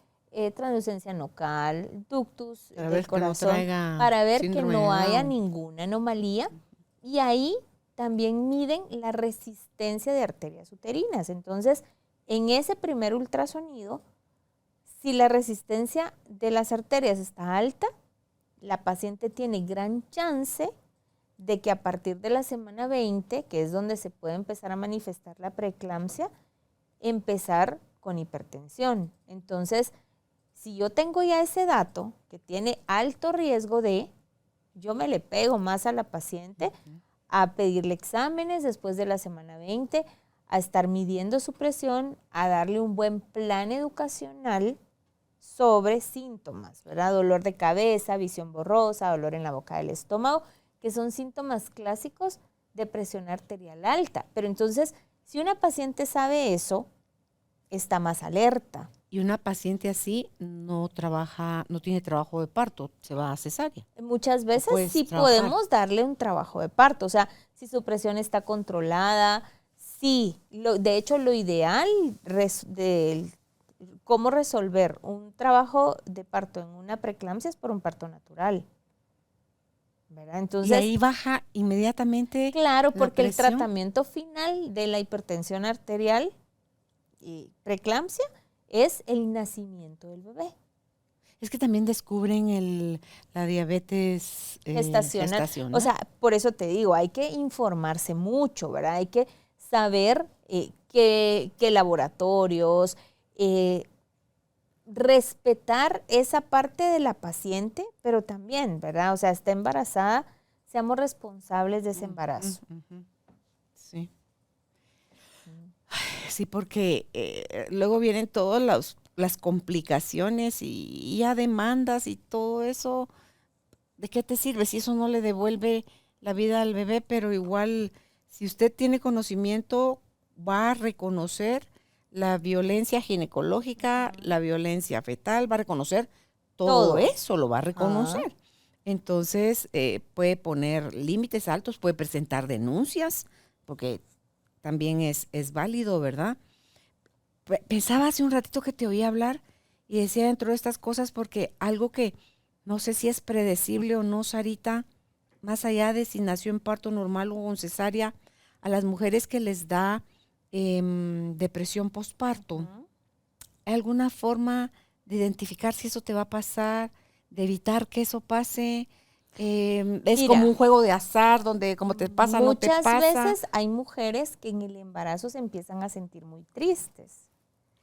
translucencia nocal, ductus Para del ver que no corazón, traiga para ver que síndrome no de haya Down. ninguna anomalía. Y ahí también miden la resistencia de arterias uterinas. Entonces, en ese primer ultrasonido, si la resistencia de las arterias está alta, la paciente tiene gran chance de que a partir de la semana 20, que es donde se puede empezar a manifestar la preeclampsia, empezar con hipertensión. Entonces, si yo tengo ya ese dato que tiene alto riesgo de, yo me le pego más a la paciente a pedirle exámenes después de la semana 20, a estar midiendo su presión, a darle un buen plan educacional sobre síntomas, ¿verdad? Dolor de cabeza, visión borrosa, dolor en la boca del estómago, que son síntomas clásicos de presión arterial alta. Pero entonces, si una paciente sabe eso, está más alerta. Y una paciente así no trabaja, no tiene trabajo de parto, se va a cesárea. Muchas veces puedes sí trabajar. podemos darle un trabajo de parto, o sea, si su presión está controlada, sí. De hecho, lo ideal de cómo resolver un trabajo de parto en una preeclampsia es por un parto natural, ¿verdad? Entonces, Y ahí baja inmediatamente. claro, la porque el presión. tratamiento final de la hipertensión arterial y preeclampsia es el nacimiento del bebé. Es que también descubren la diabetes Gestacional. O sea, por eso te digo, hay que informarse mucho, ¿verdad? Hay que saber qué laboratorios, respetar esa parte de la paciente, pero también, ¿verdad? O sea, está embarazada, seamos responsables de ese embarazo. Sí. Sí, porque luego vienen todas las complicaciones y ya demandas y todo eso. ¿De qué te sirve si eso no le devuelve la vida al bebé? Pero igual, si usted tiene conocimiento, va a reconocer la violencia ginecológica, la violencia fetal, va a reconocer todo eso, lo va a reconocer. Entonces, puede poner límites altos, puede presentar denuncias, porque también es válido, ¿verdad? Pensaba hace un ratito que te oí hablar y decía dentro de estas cosas, porque algo que no sé si es predecible o no, Sarita, más allá de si nació en parto normal o en cesárea, a las mujeres que les da depresión postparto, ¿hay alguna forma de identificar si eso te va a pasar, de evitar que eso pase. Es Mira, como un juego de azar donde como te pasa, no te pasa. Muchas veces hay mujeres que en el embarazo se empiezan a sentir muy tristes.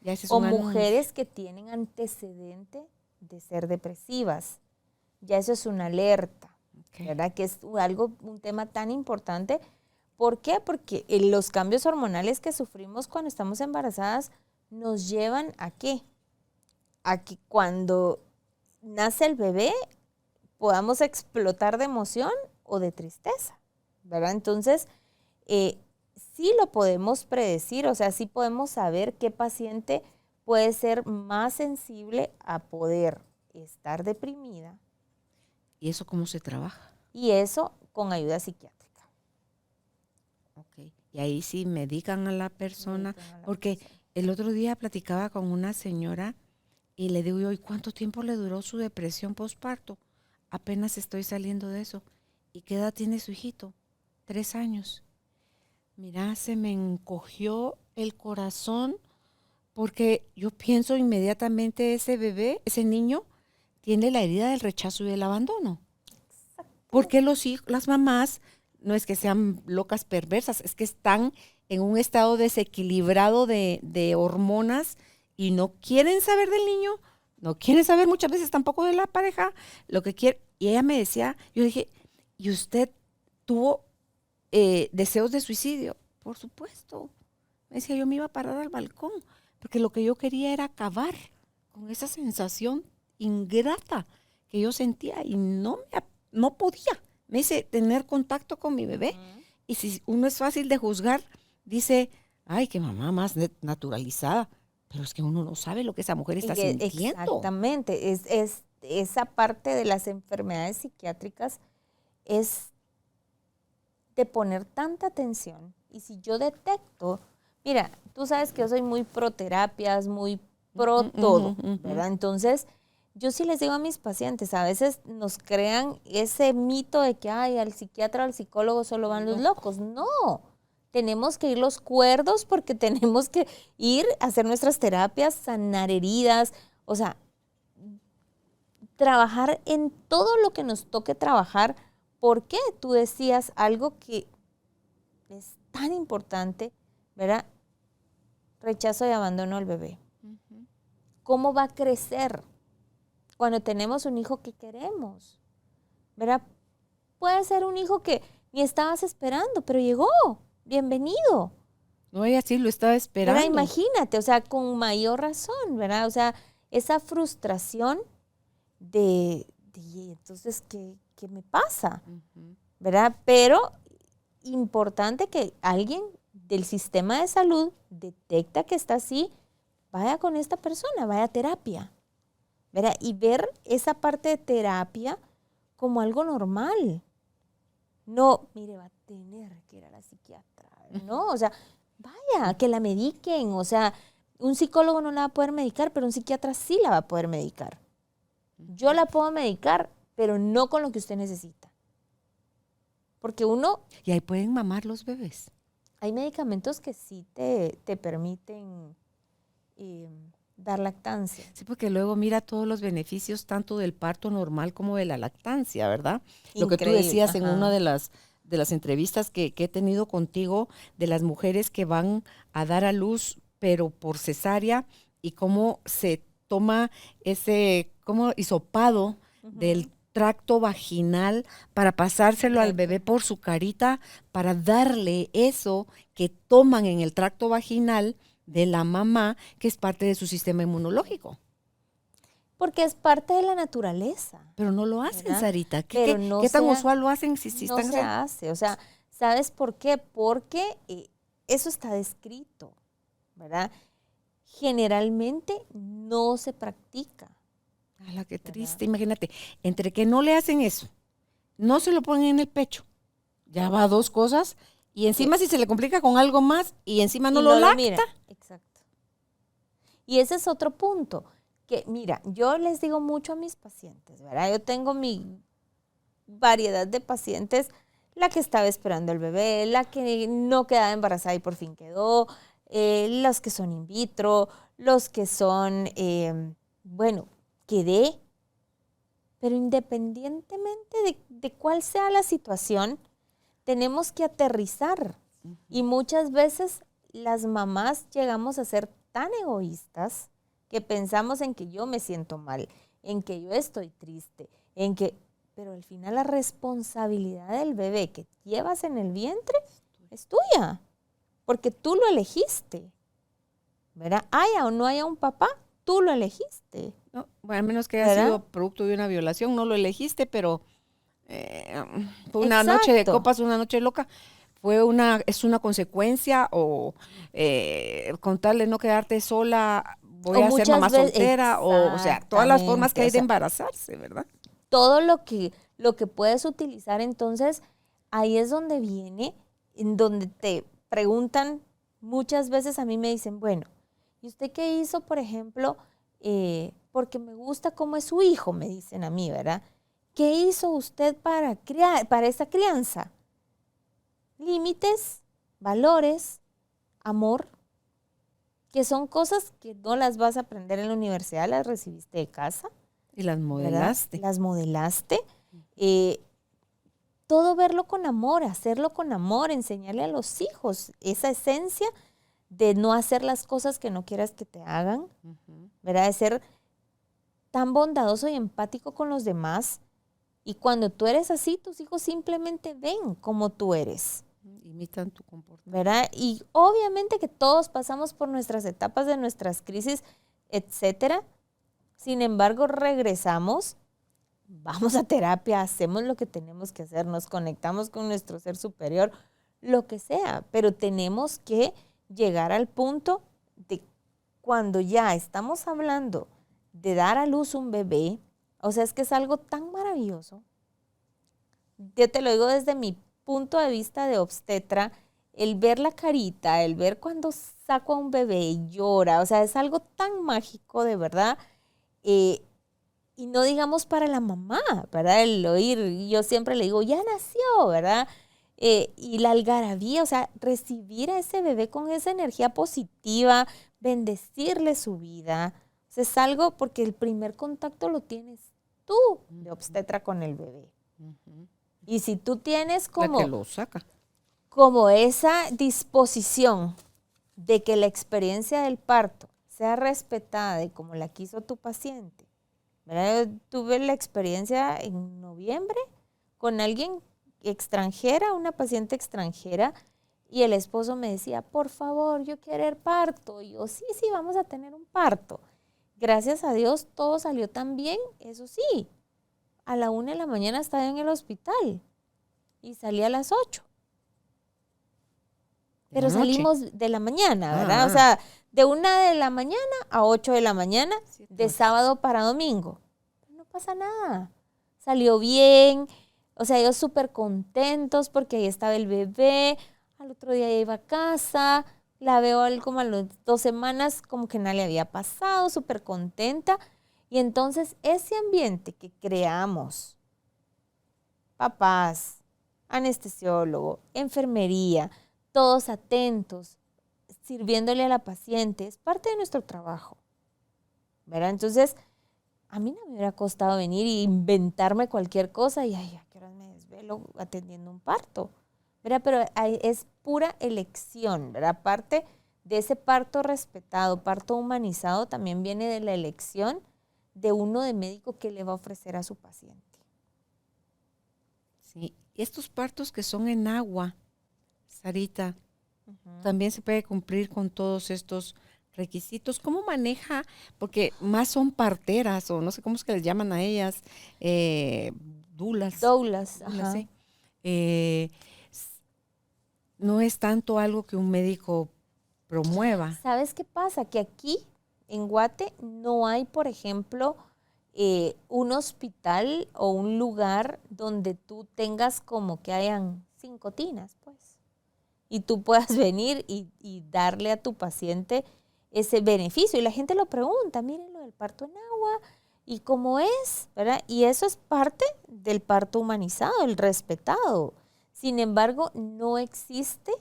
Ya ese es O un anuncio. mujeres que tienen antecedente de ser depresivas. Ya eso es una alerta, Ok. ¿verdad? Que es un tema tan importante. ¿Por qué? Porque los cambios hormonales que sufrimos cuando estamos embarazadas nos llevan ¿a qué? A que cuando nace el bebé podamos explotar de emoción o de tristeza, ¿verdad? Entonces, sí lo podemos predecir, o sea, sí podemos saber qué paciente puede ser más sensible a poder estar deprimida, ¿Y eso cómo se trabaja? y eso con ayuda psiquiátrica. Ok. Y ahí sí medican a la persona, Medican a la porque persona. el otro día platicaba con una señora y le digo yo, ¿y cuánto tiempo le duró su depresión postparto? Apenas estoy saliendo de eso. ¿Y qué edad tiene su hijito? 3 años. Mira, se me encogió el corazón porque yo pienso inmediatamente ese bebé, ese niño, tiene la herida del rechazo y del abandono. Porque las mamás no es que sean locas perversas, es que están en un estado desequilibrado de hormonas y no quieren saber del niño, no quieren saber muchas veces tampoco de la pareja, lo que quiere. Y ella me decía, yo dije, ¿y usted tuvo deseos de suicidio? Por supuesto. Me decía, yo me iba a parar al balcón, porque lo que yo quería era acabar con esa sensación ingrata que yo sentía y no podía. Me dice, tener contacto con mi bebé. Y si uno es fácil de juzgar, dice, ay, qué mamá más naturalizada. Pero es que uno no sabe lo que esa mujer está sintiendo. Exactamente, es esa parte de las enfermedades psiquiátricas es de poner tanta atención. Y si yo detecto, mira, tú sabes que yo soy muy pro terapias, muy pro todo, ¿verdad? Entonces, yo sí les digo a mis pacientes, a veces nos crean ese mito de que, ay, al psiquiatra o al psicólogo solo van los locos. No, tenemos que ir los cuerdos porque tenemos que ir a hacer nuestras terapias, sanar heridas, o sea, trabajar en todo lo que nos toque trabajar. ¿Por qué? Tú decías algo que es tan importante, ¿verdad? Rechazo y abandono al bebé. ¿Cómo va a crecer cuando tenemos un hijo que queremos? ¿Verdad? Puede ser un hijo que ni estabas esperando, pero llegó. Bienvenido. No, ella sí lo estaba esperando. ¿Verdad? Imagínate, o sea, con mayor razón, ¿verdad? O sea, esa frustración de entonces, ¿qué me pasa? ¿Verdad? Pero importante que alguien del sistema de salud detecta que está así, vaya con esta persona, vaya a terapia, ¿verdad? Y ver esa parte de terapia como algo normal. No, mire, va a tener que ir a la psiquiatra, ¿no? O sea, vaya, que la mediquen. O sea, un psicólogo no la va a poder medicar, pero un psiquiatra sí la va a poder medicar. Yo la puedo medicar, pero no con lo que usted necesita. Porque Y ahí pueden mamar los bebés. hay medicamentos que sí te permiten dar lactancia. Sí, porque luego mira todos los beneficios tanto del parto normal como de la lactancia, ¿verdad? Lo que tú Increíble, decías en ajá. una de las entrevistas que he tenido contigo de las mujeres que van a dar a luz, pero por cesárea, y cómo se toma ese como hisopado del tracto vaginal para pasárselo al bebé por su carita, para darle eso que toman en el tracto vaginal de la mamá, que es parte de su sistema inmunológico. Porque es parte de la naturaleza. Pero no lo hacen, ¿verdad? Sarita. Pero no ¿Qué tan se ha- usual lo hacen si No están se hace. O sea, ¿sabes por qué? Porque eso está descrito, ¿verdad? Generalmente no se practica. ¡Hala, qué triste! Imagínate, entre que no le hacen eso, no se lo ponen en el pecho, ya va 2 cosas, y encima si se le complica con algo más, y encima no Y lo lacta. mira. Exacto. Y ese es otro punto. Que mira, yo les digo mucho a mis pacientes, ¿verdad? Yo tengo mi variedad de pacientes, la que estaba esperando el bebé, la que no quedaba embarazada y por fin quedó, los que son in vitro, los que son bueno, quedé, pero independientemente de cuál sea la situación, tenemos que aterrizar. Y muchas veces las mamás llegamos a ser tan egoístas que pensamos en que yo me siento mal, en que yo estoy triste, pero al final la responsabilidad del bebé que llevas en el vientre es tuya, porque tú lo elegiste, ¿verdad? Haya o no haya un papá, tú lo elegiste. No, bueno, al menos que haya ¿verdad? sido producto de una violación, no lo elegiste, pero fue una noche de copas, una noche loca. Es una consecuencia o con tal de no quedarte sola, voy O a ser mamá muchas veces, soltera, o sea, todas las formas que hay de embarazarse, ¿verdad? Todo lo que puedes utilizar, entonces ahí es donde viene, en donde te preguntan, muchas veces a mí me dicen, bueno, ¿y usted qué hizo, por ejemplo? Porque me gusta cómo es su hijo, me dicen a mí, ¿verdad? ¿Qué hizo usted para esa crianza? Límites, valores, amor, que son cosas que no las vas a aprender en la universidad, las recibiste de casa. Y las ¿verdad? modelaste. Las modelaste. Todo verlo con amor, hacerlo con amor, enseñarle a los hijos esa esencia de no hacer las cosas que no quieras que te hagan, ¿verdad? De ser tan bondadoso y empático con los demás. Y cuando tú eres así, tus hijos simplemente ven como tú eres. Imitan tu comportamiento. ¿Verdad? Y obviamente que todos pasamos por nuestras etapas de nuestras crisis, etcétera. Sin embargo, regresamos, vamos a terapia, hacemos lo que tenemos que hacer, nos conectamos con nuestro ser superior, lo que sea, pero tenemos que llegar al punto de cuando ya estamos hablando de dar a luz un bebé, o sea, es que es algo tan maravilloso. Yo te lo digo desde mi punto de vista de obstetra, el ver la carita, el ver cuando saco a un bebé y llora, o sea, es algo tan mágico, de verdad. Y no digamos para la mamá, ¿verdad? El oír, yo siempre le digo, ya nació, ¿verdad? Y la algarabía, o sea, recibir a ese bebé con esa energía positiva, bendecirle su vida. O sea, es algo porque el primer contacto lo tienes tú de obstetra con el bebé. Y si tú tienes La que lo saca. como esa disposición de que la experiencia del parto sea respetada y como la quiso tu paciente, ¿verdad? Yo tuve la experiencia en noviembre con alguien extranjera, una paciente extranjera, y el esposo me decía, por favor, yo quiero el parto. Y yo, sí, vamos a tener un parto. Gracias a Dios todo salió tan bien, eso sí. A la 1 de la mañana estaba en el hospital y salí a las 8. Pero salimos de la mañana, ¿verdad? O sea, de 1 de la mañana a 8 de la mañana, de sábado para domingo. Pero no pasa nada. Salió bien. O sea, ellos súper contentos porque ahí estaba el bebé. Al otro día ya iba a casa. La veo como a las 2 semanas, como que nada le había pasado, súper contenta. Y entonces ese ambiente que creamos, papás, anestesiólogo, enfermería, todos atentos, sirviéndole a la paciente, es parte de nuestro trabajo, ¿verdad? Entonces, a mí no me hubiera costado venir e inventarme cualquier cosa y, ay, ¿a qué horas me desvelo atendiendo un parto? ¿Verdad? Pero es pura elección, ¿verdad? Aparte de ese parto respetado, parto humanizado, también viene de la elección de uno de médico que le va a ofrecer a su paciente. Sí, y estos partos que son en agua, Sarita, también se puede cumplir con todos estos requisitos. ¿Cómo maneja? Porque más son parteras, o no sé cómo es que les llaman a ellas, doulas. Doulas, sí. No es tanto algo que un médico promueva. ¿Sabes qué pasa? Que aquí en Guate no hay, por ejemplo, un hospital o un lugar donde tú tengas como que hayan 5 tinas, pues. Y tú puedas venir y darle a tu paciente ese beneficio. Y la gente lo pregunta, miren lo del parto en agua y cómo es, ¿verdad? Y eso es parte del parto humanizado, el respetado. Sin embargo, no existe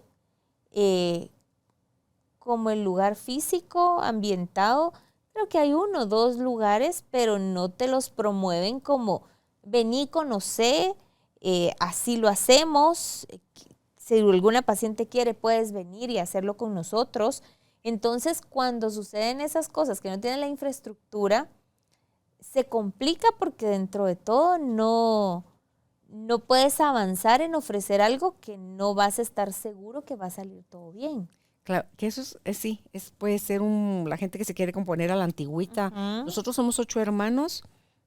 como el lugar físico, ambientado, Creo que hay 1 o 2 lugares, pero no te los promueven como vení, conocé, así lo hacemos. Si alguna paciente quiere, puedes venir y hacerlo con nosotros. Entonces, cuando suceden esas cosas que no tienen la infraestructura, se complica porque dentro de todo no puedes avanzar en ofrecer algo que no vas a estar seguro que va a salir todo bien. Claro, que eso sí, puede ser la gente que se quiere componer a la antigüita. Nosotros somos 8 hermanos,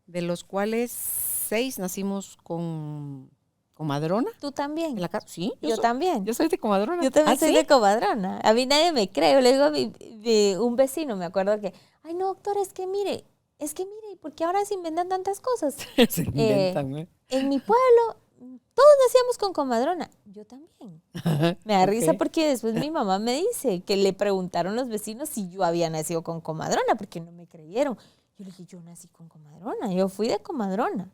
de los cuales 6 nacimos con comadrona. ¿Tú también? En la casa. Sí, yo también. Yo soy de comadrona. Yo también soy ¿Sí? de comadrona. A mí nadie me cree. Yo le digo a un vecino, me acuerdo que, ay no, doctor, es que mire, ¿por qué ahora se inventan tantas cosas? Se inventan, ¿eh? En mi pueblo, todos nacíamos con comadrona. Yo también. Me da risa porque después mi mamá me dice que le preguntaron los vecinos si yo había nacido con comadrona, porque no me creyeron. Yo le dije, yo nací con comadrona, yo fui de comadrona.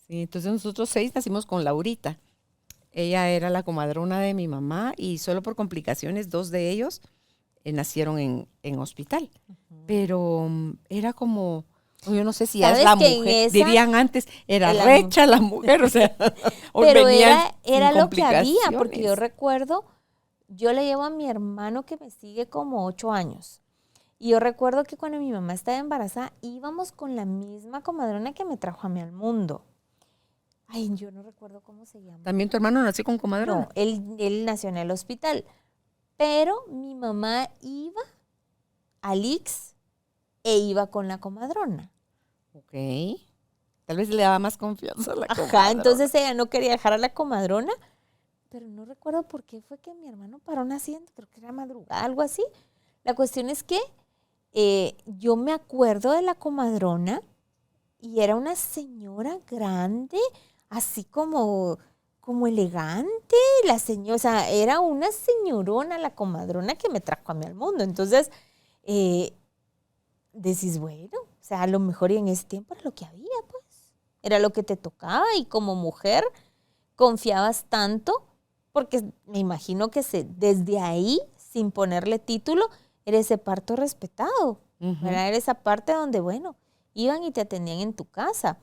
Sí, entonces nosotros 6 nacimos con Laurita. Ella era la comadrona de mi mamá y solo por complicaciones 2 de ellos nacieron en hospital. Pero era como, yo no sé si es la mujer, dirían antes, era recha la mujer, o sea, pero era lo que había, porque yo recuerdo, yo le llevo a mi hermano que me sigue como 8 años. Y yo recuerdo que cuando mi mamá estaba embarazada, íbamos con la misma comadrona que me trajo a mí al mundo. Ay, yo no recuerdo cómo se llama. ¿También tu hermano nació con comadrona? No, él nació en el hospital. Pero mi mamá iba al IX e iba con la comadrona. Ok. Tal vez le daba más confianza a la comadrona. Ajá, entonces ella no quería dejar a la comadrona, pero no recuerdo por qué fue que mi hermano paró naciendo, creo que era madrugada, algo así. La cuestión es que yo me acuerdo de la comadrona y era una señora grande, así como elegante, la señora, o sea, era una señorona la comadrona que me trajo a mí al mundo. Entonces, decís, bueno, o sea, a lo mejor y en ese tiempo era lo que había, pues. Era lo que te tocaba y como mujer confiabas tanto, porque me imagino que desde ahí, sin ponerle título, era ese parto respetado. Era esa parte donde, bueno, iban y te atendían en tu casa.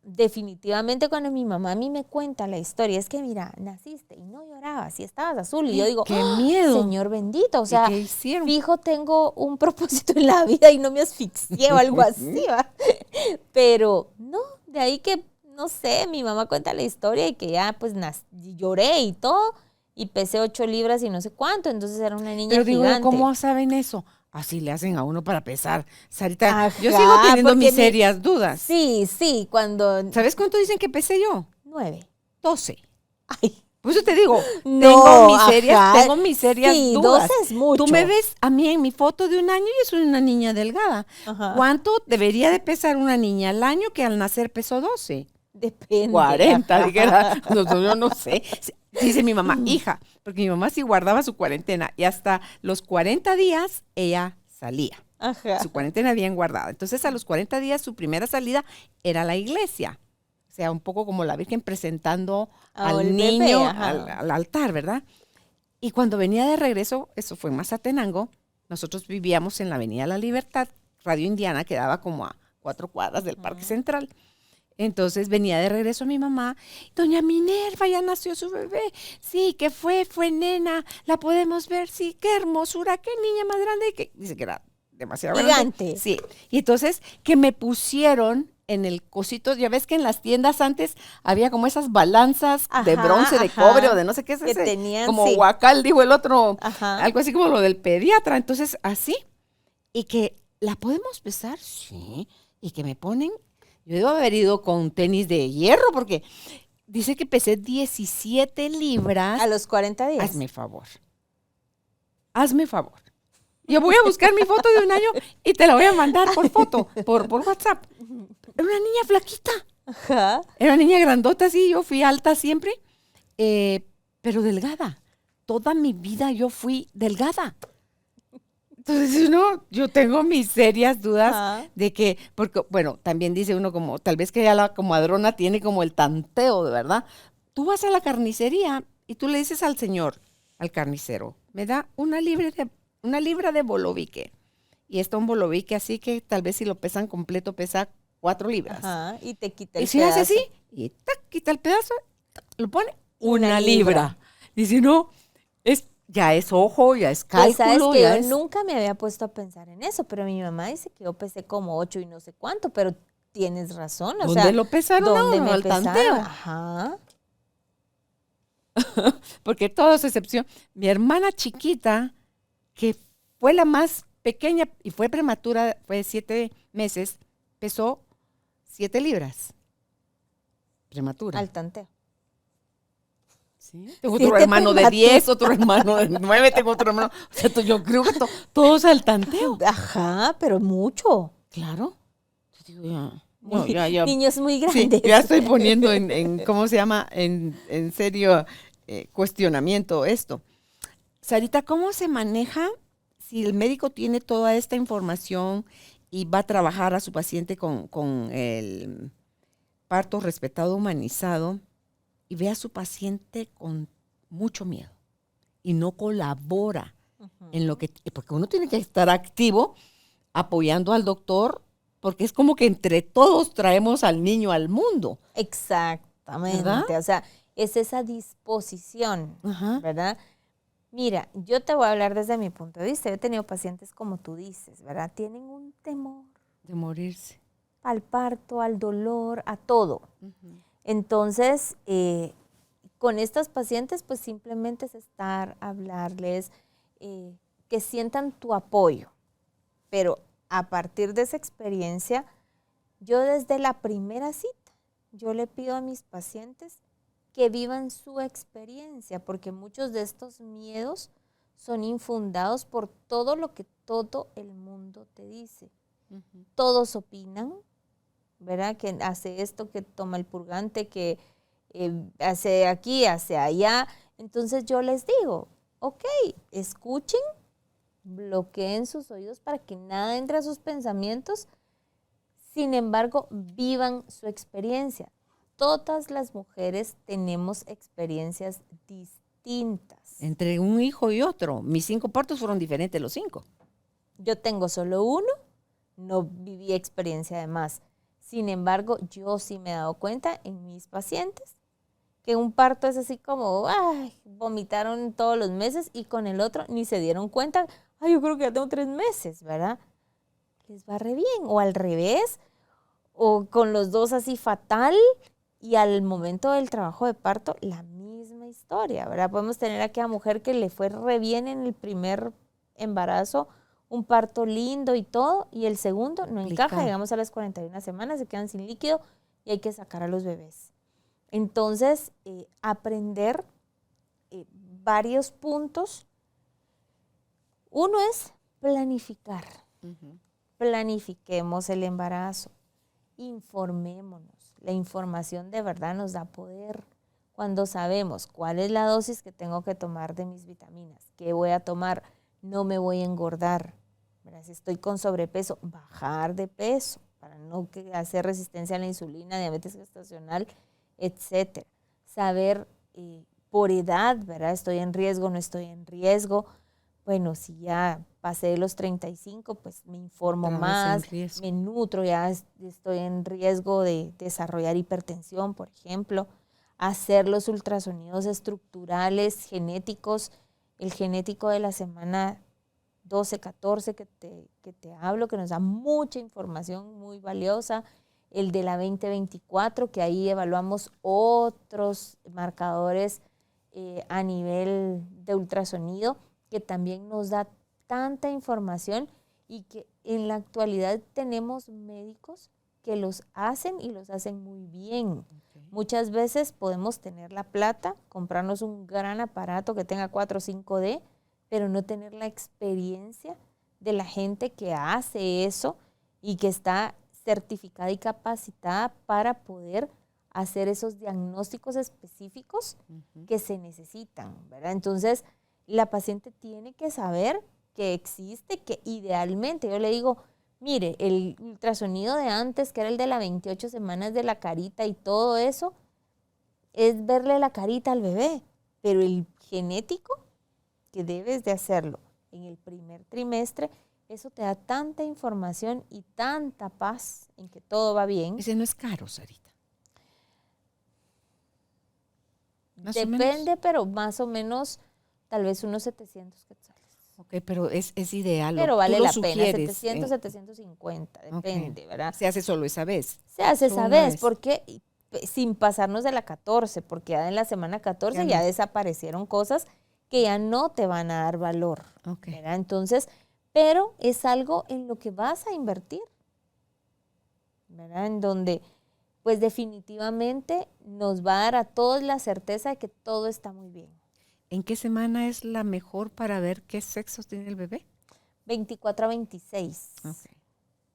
Definitivamente cuando mi mamá a mí me cuenta la historia, es que mira, naciste y no llorabas y estabas azul. Y yo digo, ¡qué miedo! Señor bendito, o sea, ¿qué hicieron? fijo tengo un propósito en la vida y no me asfixié o algo así, ¿va? Pero no, de ahí que, no sé, mi mamá cuenta la historia y que ya pues lloré y todo y pesé 8 libras y no sé cuánto, entonces era una niña gigante. Pero digo, ¿cómo saben eso? Así le hacen a uno para pesar. Sarita, ajá, yo sigo teniendo mis serias dudas. Sí, cuando... ¿Sabes cuánto dicen que pesé yo? 9. 12. Ay. Por eso te digo, no, tengo mis serias sí, dudas. 12 es mucho. Tú me ves a mí en mi foto de un año y yo soy una niña delgada. Ajá. ¿Cuánto debería de pesar una niña al año que al nacer pesó 12? Depende. 40, dijera. Yo no sé. Dice mi mamá, hija, porque mi mamá sí guardaba su cuarentena y hasta los 40 días ella salía. Ajá. Su cuarentena bien guardada. Entonces a los 40 días su primera salida era a la iglesia. O sea, un poco como la Virgen presentando al niño al altar, ¿verdad? Y cuando venía de regreso, eso fue en Mazatenango, nosotros vivíamos en la Avenida La Libertad, Radio Indiana, quedaba como a 4 cuadras del Parque Central. Entonces venía de regreso mi mamá, doña Minerva, ya nació su bebé. Sí, ¿qué fue? Fue nena, la podemos ver, sí, qué hermosura, qué niña más grande. Que dice que era demasiado gigante. Grande. Sí, y entonces que me pusieron en el cosito, ya ves que en las tiendas antes había como esas balanzas de bronce, de cobre o de no sé qué es ese. Tenían, como huacal, dijo el otro, ajá, algo así como lo del pediatra. Entonces así, y que la podemos pesar, sí, y que me ponen... Yo debo haber ido con tenis de hierro porque dice que pesé 17 libras. A los 40 días. Hazme favor. Hazme favor. Yo voy a buscar mi foto de un año y te la voy a mandar por foto, por WhatsApp. Era una niña flaquita. Ajá. Era una niña grandota, sí. Yo fui alta siempre, pero delgada. Toda mi vida yo fui delgada. Entonces, yo tengo mis serias dudas de que, porque, bueno, también dice uno como, tal vez que ya la comadrona tiene como el tanteo, de verdad. Tú vas a la carnicería y tú le dices al señor, al carnicero, me da una libra de bolovique. y este hombro lo vi que así que tal vez si lo pesan completo pesa 4 libras. Ajá, y te quita el Y si pedazo. hace así, y tac, quita el pedazo, tac, lo pone Una una libra. libra. Dice, no, ya es ojo, ya es Pues sabes cálculo, que ya yo es... nunca me había puesto a pensar en eso, pero mi mamá dice que yo pesé como 8 y no sé cuánto, pero tienes razón, o ¿Dónde sea, lo pesaron? ¿dónde No, me al pesaron? tanteo. Ajá. Porque todo es excepción. Mi hermana chiquita, que fue la más pequeña y fue prematura, fue 7 meses, pesó 7 libras. Prematura. Al tanteo. ¿Sí? Tengo otro 7 hermano de prematuras. 10, otro hermano de 9, tengo otro hermano. O sea, yo creo que todos al tanteo. Ajá, pero mucho. Claro. Yo digo, ya. Muy- ya. Niños muy Sí, grandes. ya estoy poniendo ¿cómo se llama? En serio cuestionamiento esto. Sarita, ¿cómo se maneja si el médico tiene toda esta información y va a trabajar a su paciente con el parto respetado, humanizado, y ve a su paciente con mucho miedo y no colabora en lo que... Porque uno tiene que estar activo apoyando al doctor, porque es como que entre todos traemos al niño al mundo. Exactamente. ¿Verdad? O sea, es esa disposición, Ajá. ¿verdad? Mira, yo te voy a hablar desde mi punto de vista. Yo he tenido pacientes como tú dices, ¿verdad? Tienen un temor De morirse. al parto, al dolor, a todo. Entonces, con estas pacientes, pues simplemente es estar, hablarles, que sientan tu apoyo. Pero a partir de esa experiencia, yo desde la primera cita, yo le pido a mis pacientes que vivan su experiencia, porque muchos de estos miedos son infundados por todo lo que todo el mundo te dice. Todos opinan, ¿verdad? Que hace esto, que toma el purgante, que hace aquí, hace allá. Entonces yo les digo, ok, escuchen, bloqueen sus oídos para que nada entre a sus pensamientos. Sin embargo, vivan su experiencia. Todas las mujeres tenemos experiencias distintas. Entre un hijo y otro. Mis 5 partos fueron diferentes los 5. Yo tengo solo uno, no viví experiencia de más. Sin embargo, yo sí me he dado cuenta en mis pacientes que un parto es así como, ay, vomitaron todos los meses, y con el otro ni se dieron cuenta, ay, yo creo que ya tengo 3 meses, ¿verdad? Les va re bien, o al revés, o con los dos así fatal, y al momento del trabajo de parto, la misma historia, ¿verdad? Podemos tener a aquella mujer que le fue re bien en el primer embarazo, un parto lindo y todo, y el segundo no encaja, llegamos a las 41 semanas, se quedan sin líquido y hay que sacar a los bebés. Entonces, aprender varios puntos. Uno es planificar. Planifiquemos el embarazo. Informémonos. La información de verdad nos da poder. Cuando sabemos cuál es la dosis que tengo que tomar de mis vitaminas, qué voy a tomar, no me voy a engordar. ¿Verdad? Si estoy con sobrepeso, bajar de peso para no hacer resistencia a la insulina, diabetes gestacional, etcétera. Saber por edad, ¿verdad? ¿Estoy en riesgo, no estoy en riesgo? Bueno, si ya pasé de los 35, pues me informo más, me nutro, ya estoy en riesgo de desarrollar hipertensión, por ejemplo. Hacer los ultrasonidos estructurales, genéticos, el genético de la semana 12, 14 que te hablo, que nos da mucha información muy valiosa. El de la 20-24, que ahí evaluamos otros marcadores a nivel de ultrasonido, que también nos da tanta información, y que en la actualidad tenemos médicos que los hacen y los hacen muy bien. Okay. Muchas veces podemos tener la plata, comprarnos un gran aparato que tenga 4 o 5D, pero no tener la experiencia de la gente que hace eso y que está certificada y capacitada para poder hacer esos diagnósticos específicos que se necesitan, ¿verdad? Entonces, la paciente tiene que saber que existe, que idealmente, yo le digo, mire, el ultrasonido de antes, que era el de las 28 semanas de la carita y todo eso, es verle la carita al bebé, pero el genético, que debes de hacerlo en el primer trimestre, eso te da tanta información y tanta paz en que todo va bien. Ese no es caro, Sarita. ¿Más o menos? Depende, pero más o menos, tal vez unos 700 quetzales. Ok, pero es ideal. Pero tú vale lo la pena, sugieres 700, 750, depende, ¿verdad? Se hace solo esa vez. Se hace Solo esa una vez, vez. porque sin pasarnos de la 14, porque ya en la semana 14 ya no. desaparecieron cosas que ya no te van a dar valor, Ok. ¿verdad? Entonces, pero es algo en lo que vas a invertir, ¿verdad? En donde, pues definitivamente nos va a dar a todos la certeza de que todo está muy bien. ¿En qué semana es la mejor para ver qué sexo tiene el bebé? 24 a 26. Ok.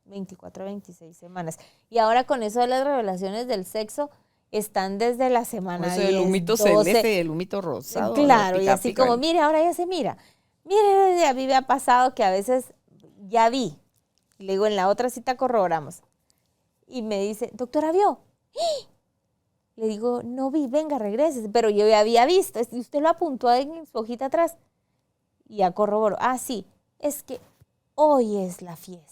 24 a 26 semanas. Y ahora con eso de las revelaciones del sexo, están desde la semana Eso 10, del humito 12. celeste y el humito rosado. Claro, y pica, así pica. como, mire, ahora ya se mira. Mire, a mí me ha pasado que a veces ya vi. Y le digo, en la otra cita corroboramos. Y me dice, doctora, ¿vio? ¡Ah! Le digo, no vi, venga, regrese. Pero yo ya había visto. Y usted lo apuntó en su hojita atrás. Y ya corroboró. Ah, sí, es que hoy es la fiesta.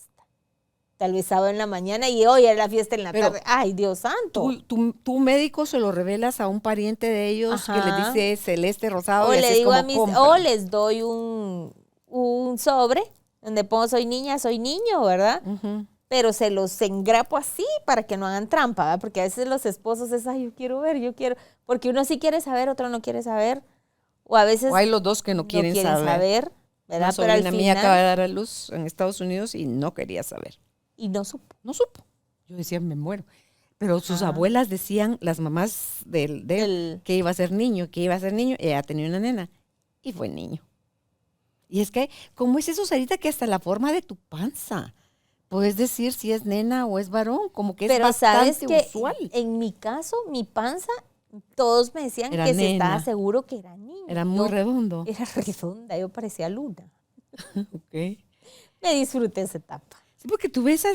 Tal vez sábado en la mañana y hoy es la fiesta en la Pero tarde. ¡Ay, Dios santo! ¿Tu médico se lo revelas a un pariente de ellos que le Ajá. dice celeste, rosado O y le así es digo como a mis, compran? o les doy un sobre donde pongo soy niña, soy niño, ¿verdad? Ujú. Pero se los engrapo así para que no hagan trampa, ¿verdad? Porque a veces los esposos es, ay, yo quiero ver, yo quiero. Porque uno sí quiere saber, otro no quiere saber. O a veces O hay los dos que no quieren saber. ¿verdad? Una Pero al sobrina mía final, acaba de dar a luz en Estados Unidos y no quería saber. y no supo. No supo. Yo decía, me muero. Pero sus Ajá. abuelas decían, las mamás de él, Del- que iba a ser niño, que iba a ser niño. Ella tenía una nena y fue niño. Y es que, ¿cómo es eso, Sarita, que hasta la forma de tu panza puedes decir si es nena o es varón? Como que es Pero sabes bastante que usual. en mi caso, mi panza, todos me decían Era que se estaba nena. seguro que era niña. Era muy Yo redondo. Era redonda, yo parecía luna. Ok. Me disfruté esa etapa. Sí, porque tú ves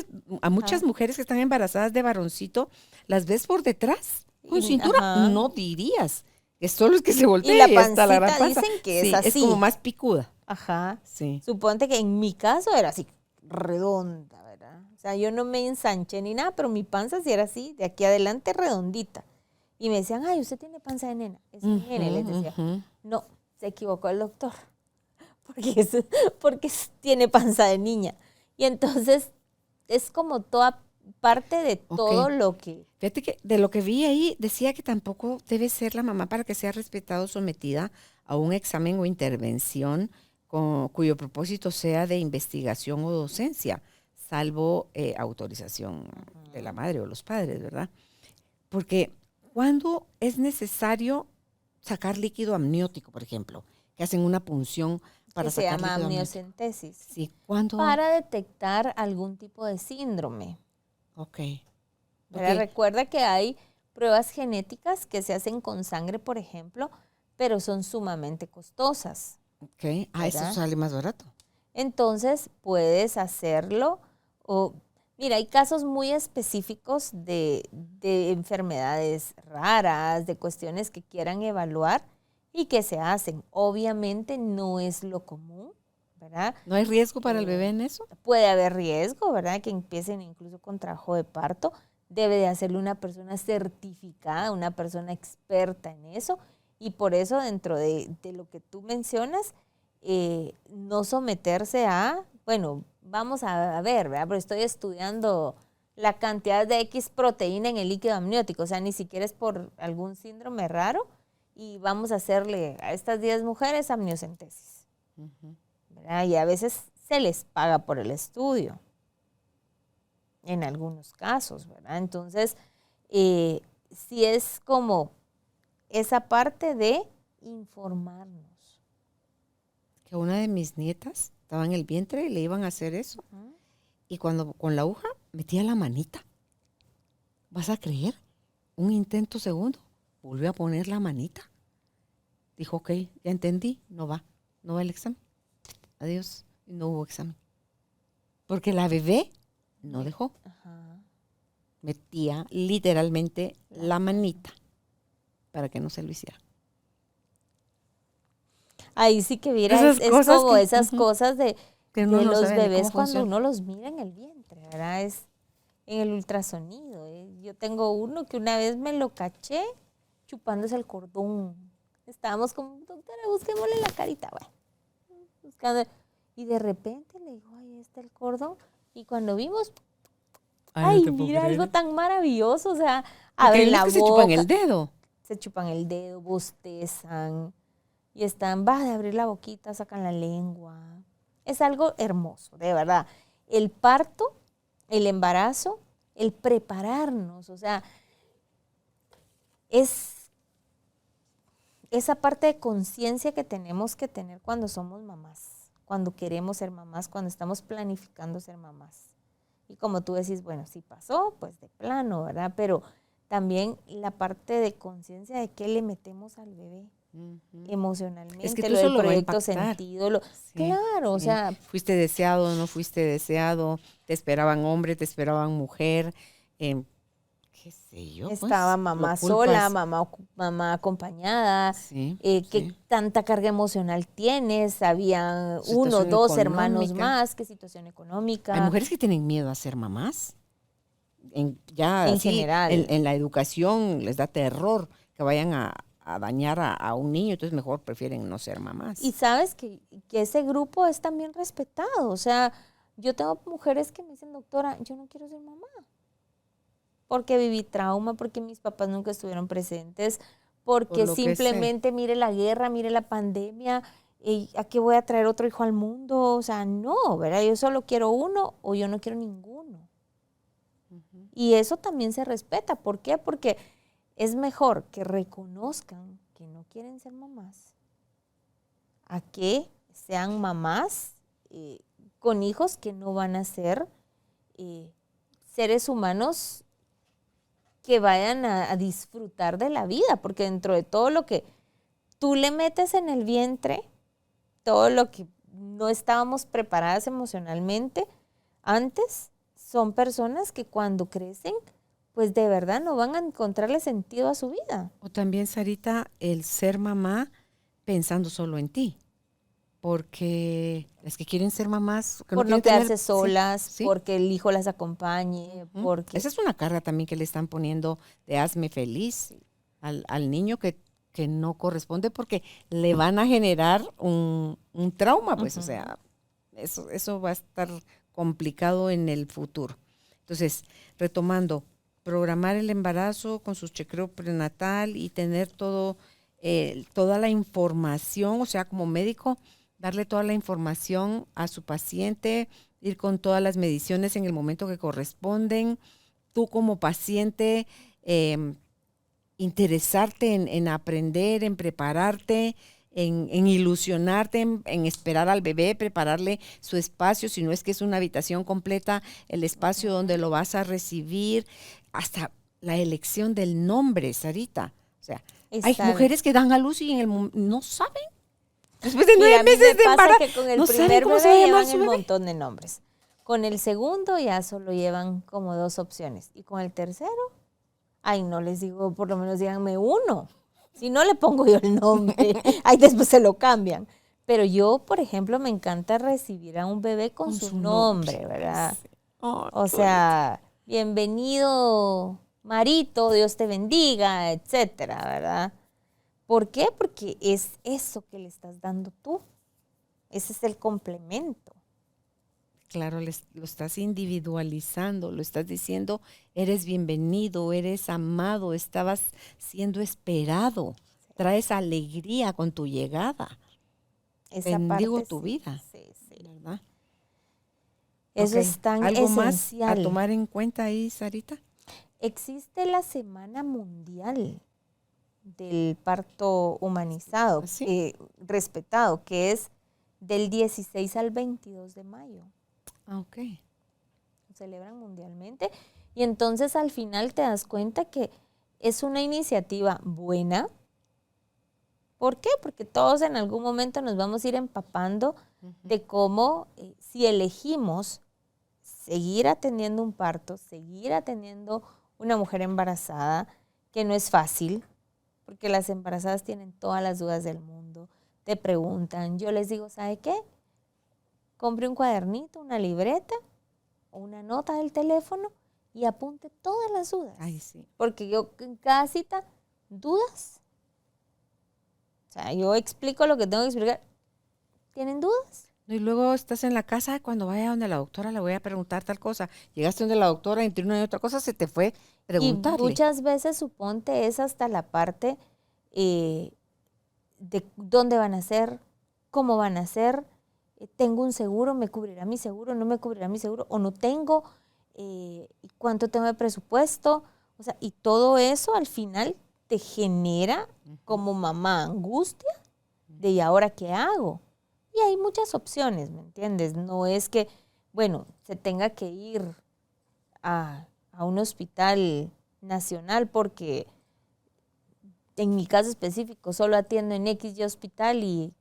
a muchas mujeres que están embarazadas de varoncito, las ves por detrás, con Y- cintura, ajá. no dirías. Que solo es que se voltea Y la está la gran pancita panza. dicen que Sí, es así. es como más picuda. Ajá. Sí. Suponte que en mi caso era así, redonda, ¿verdad? O sea, yo no me ensanché ni nada, pero mi panza sí era así, de aquí adelante redondita. Y me decían, ay, usted tiene panza de nena. Es nene, les decía. Ujú. No, se equivocó el doctor. Porque tiene panza de niña. Y entonces es como toda parte de todo Ok. lo que... Fíjate que de lo que vi ahí decía que tampoco debe ser la mamá para que sea respetada o sometida a un examen o intervención cuyo propósito sea de investigación o docencia, salvo autorización de la madre o los padres, ¿verdad? Porque cuando es necesario sacar líquido amniótico, por ejemplo, que hacen una punción para que se sacar llama líquido amniótico. amniocentesis. Sí, ¿cuándo? Para detectar algún tipo de síndrome. Ok. ¿Verdad? Ok. Recuerda que hay pruebas genéticas que se hacen con sangre, por ejemplo, pero son sumamente costosas. Ok. Ah, eso ¿Verdad? sale más barato. Entonces puedes hacerlo. O, mira, hay casos muy específicos de enfermedades raras, de cuestiones que quieran evaluar y que se hacen. Obviamente no es lo común, ¿verdad? ¿No hay riesgo para el bebé en eso? Puede haber riesgo, ¿verdad? Que empiecen incluso con trabajo de parto. Debe de hacerlo una persona certificada, una persona experta en eso. Y por eso dentro de lo que tú mencionas, no someterse a, bueno, vamos a ver, ¿verdad? Pero estoy estudiando la cantidad de X proteína en el líquido amniótico, o sea, ni siquiera es por algún síndrome raro. Y vamos a hacerle a estas 10 mujeres amniocentesis. ¿Verdad? Y a veces se les paga por el estudio, en algunos casos, ¿verdad? Entonces, sí es como esa parte de informarnos. Que una de mis nietas estaba en el vientre y le iban a hacer eso. Y cuando con la aguja metía la manita. ¿Vas a creer? Un intento segundo. Volvió a poner la manita. Dijo, ok, ya entendí, no va el examen. Adiós. Y no hubo examen. Porque la bebé no dejó. Ajá. Metía literalmente la manita para que no se lo hiciera. Ahí sí que mira, Esas es cosas como que- esas ujú. cosas de que de uno no los sabe ni bebés cómo cuando funciona. uno los mira en el vientre, ¿verdad? Es en el ultrasonido. Yo tengo uno que una vez me lo caché chupándose el cordón. Estábamos como, doctora, busquémosle la carita, bueno, buscando. Y de repente le digo, ahí está el cordón. Y cuando vimos, Ay, no te puedo mira, creer. algo tan maravilloso, o sea, Porque hay abren unos la que se chupan boca, el dedo. se chupan el dedo, bostezan y están, va de abrir la boquita, sacan la lengua. Es algo hermoso, de verdad. El parto, el embarazo, el prepararnos, o sea, es esa parte de conciencia que tenemos que tener cuando somos mamás, cuando queremos ser mamás, cuando estamos planificando ser mamás. Y como tú decís, bueno, si pasó, pues de plano, ¿verdad? Pero también la parte de conciencia de qué le metemos al bebé emocionalmente, Es que tú lo del solo va a proyecto impactar. sentido, Sí, claro, o sí. sea, Fuiste deseado, no fuiste deseado, te esperaban hombre, te esperaban mujer, qué sé yo, estaba pues, mamá lo sola, culpas. mamá acompañada, Sí, qué sí. tanta carga emocional tienes, había uno, Situación dos hermanos económica. más, qué situación Hay económica, mujeres que tienen miedo a ser mamás. Ya en así, general. en la educación les da terror que vayan a dañar a un niño, entonces mejor prefieren no ser mamás. Y sabes que ese grupo es también respetado, o sea, yo tengo mujeres que me dicen, doctora, yo no quiero ser mamá, porque viví trauma, porque mis papás nunca estuvieron presentes, Por porque lo que sé. simplemente mire la guerra, mire la pandemia, ¿a qué voy a traer otro hijo al mundo? O sea, no, ¿verdad? Yo solo quiero uno o yo no quiero ninguno. Y eso también se respeta. ¿Por qué? Porque es mejor que reconozcan que no quieren ser mamás a que sean mamás con hijos que no van a ser seres humanos que vayan a disfrutar de la vida, porque dentro de todo lo que tú le metes en el vientre, todo lo que no estábamos preparadas emocionalmente antes, son personas que cuando crecen, pues de verdad no van a encontrarle sentido a su vida. O también, Sarita, el ser mamá pensando solo en ti. Porque las que quieren ser mamás, que no Por no quieren tener, quedarse solas, sí, porque el hijo las acompañe, porque esa es una carga también que le están poniendo de hazme feliz al niño que no corresponde porque le van a generar un trauma, pues, o sea, eso va a estar complicado en el futuro. Entonces, retomando, programar el embarazo con su chequeo prenatal y tener toda la información, o sea, como médico, darle toda la información a su paciente, ir con todas las mediciones en el momento que corresponden. Tú como paciente, interesarte en aprender, en prepararte, en ilusionarte, en esperar al bebé, prepararle su espacio, si no es que es una habitación completa, el espacio donde lo vas a recibir, hasta la elección del nombre, Sarita. O sea, hay estar. mujeres que dan a luz y no saben. Después de Mira, 9 a mí me meses de pasa embarazo, que con el no saben primer cómo se va a bebé llamar llevan su el bebé. montón de nombres. Con el segundo ya solo llevan como 2 opciones. Y con el tercero, ay, no les digo, por lo menos díganme uno. Si no le pongo yo el nombre, ahí después se lo cambian. Pero yo, por ejemplo, me encanta recibir a un bebé con su nombre, ¿verdad? Sí. Ay, O qué bonito. sea, bienvenido Marito, Dios te bendiga, etcétera, ¿verdad? ¿Por qué? Porque es eso que le estás dando tú. Ese es el complemento. Claro, lo estás individualizando, lo estás diciendo, eres bienvenido, eres amado, estabas siendo esperado, traes alegría con tu llegada. Esa Bendigo parte tu sí, vida, sí, sí. ¿verdad? Ok, Eso es tan ¿algo más a esencial. tomar en cuenta ahí, Sarita? Existe la Semana Mundial del Parto Humanizado, ¿Así? respetado, que es del 16 al 22 de mayo. Ah, ok. Lo celebran mundialmente. Y entonces al final te das cuenta que es una iniciativa buena. ¿Por qué? Porque todos en algún momento nos vamos a ir empapando de cómo si elegimos seguir atendiendo un parto, seguir atendiendo una mujer embarazada, que no es fácil, porque las embarazadas tienen todas las dudas del mundo, te preguntan, yo les digo, ¿sabe qué? compre un cuadernito, una libreta o una nota del teléfono y apunte todas las dudas. Ay, sí. Porque yo en cada cita, dudas. O sea, yo explico lo que tengo que explicar. ¿Tienen dudas? Y luego estás en la casa, cuando vaya donde la doctora le voy a preguntar tal cosa. Llegaste donde la doctora, entre una y otra cosa se te fue preguntarle. Y muchas veces, suponte, es hasta la parte de dónde van a ser, cómo van a ser, tengo un seguro, me cubrirá mi seguro, no me cubrirá mi seguro, o no tengo, cuánto tengo de presupuesto. O sea, y todo eso al final te genera como mamá angustia de ¿y ahora qué hago? Y hay muchas opciones, ¿me entiendes? No es que, bueno, se tenga que ir a un hospital nacional porque en mi caso específico solo atiendo en X y hospital y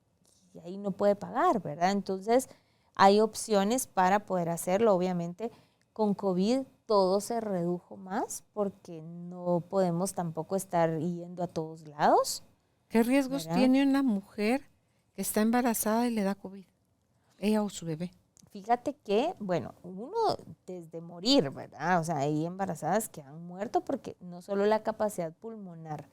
ahí no puede pagar, ¿verdad? Entonces hay opciones para poder hacerlo. Obviamente con COVID todo se redujo más porque no podemos tampoco estar yendo a todos lados. ¿Qué riesgos ¿verdad? tiene una mujer que está embarazada y le da COVID? Ella o su bebé. Fíjate que, bueno, uno desde morir, ¿verdad? O sea, hay embarazadas que han muerto porque no solo la capacidad pulmonar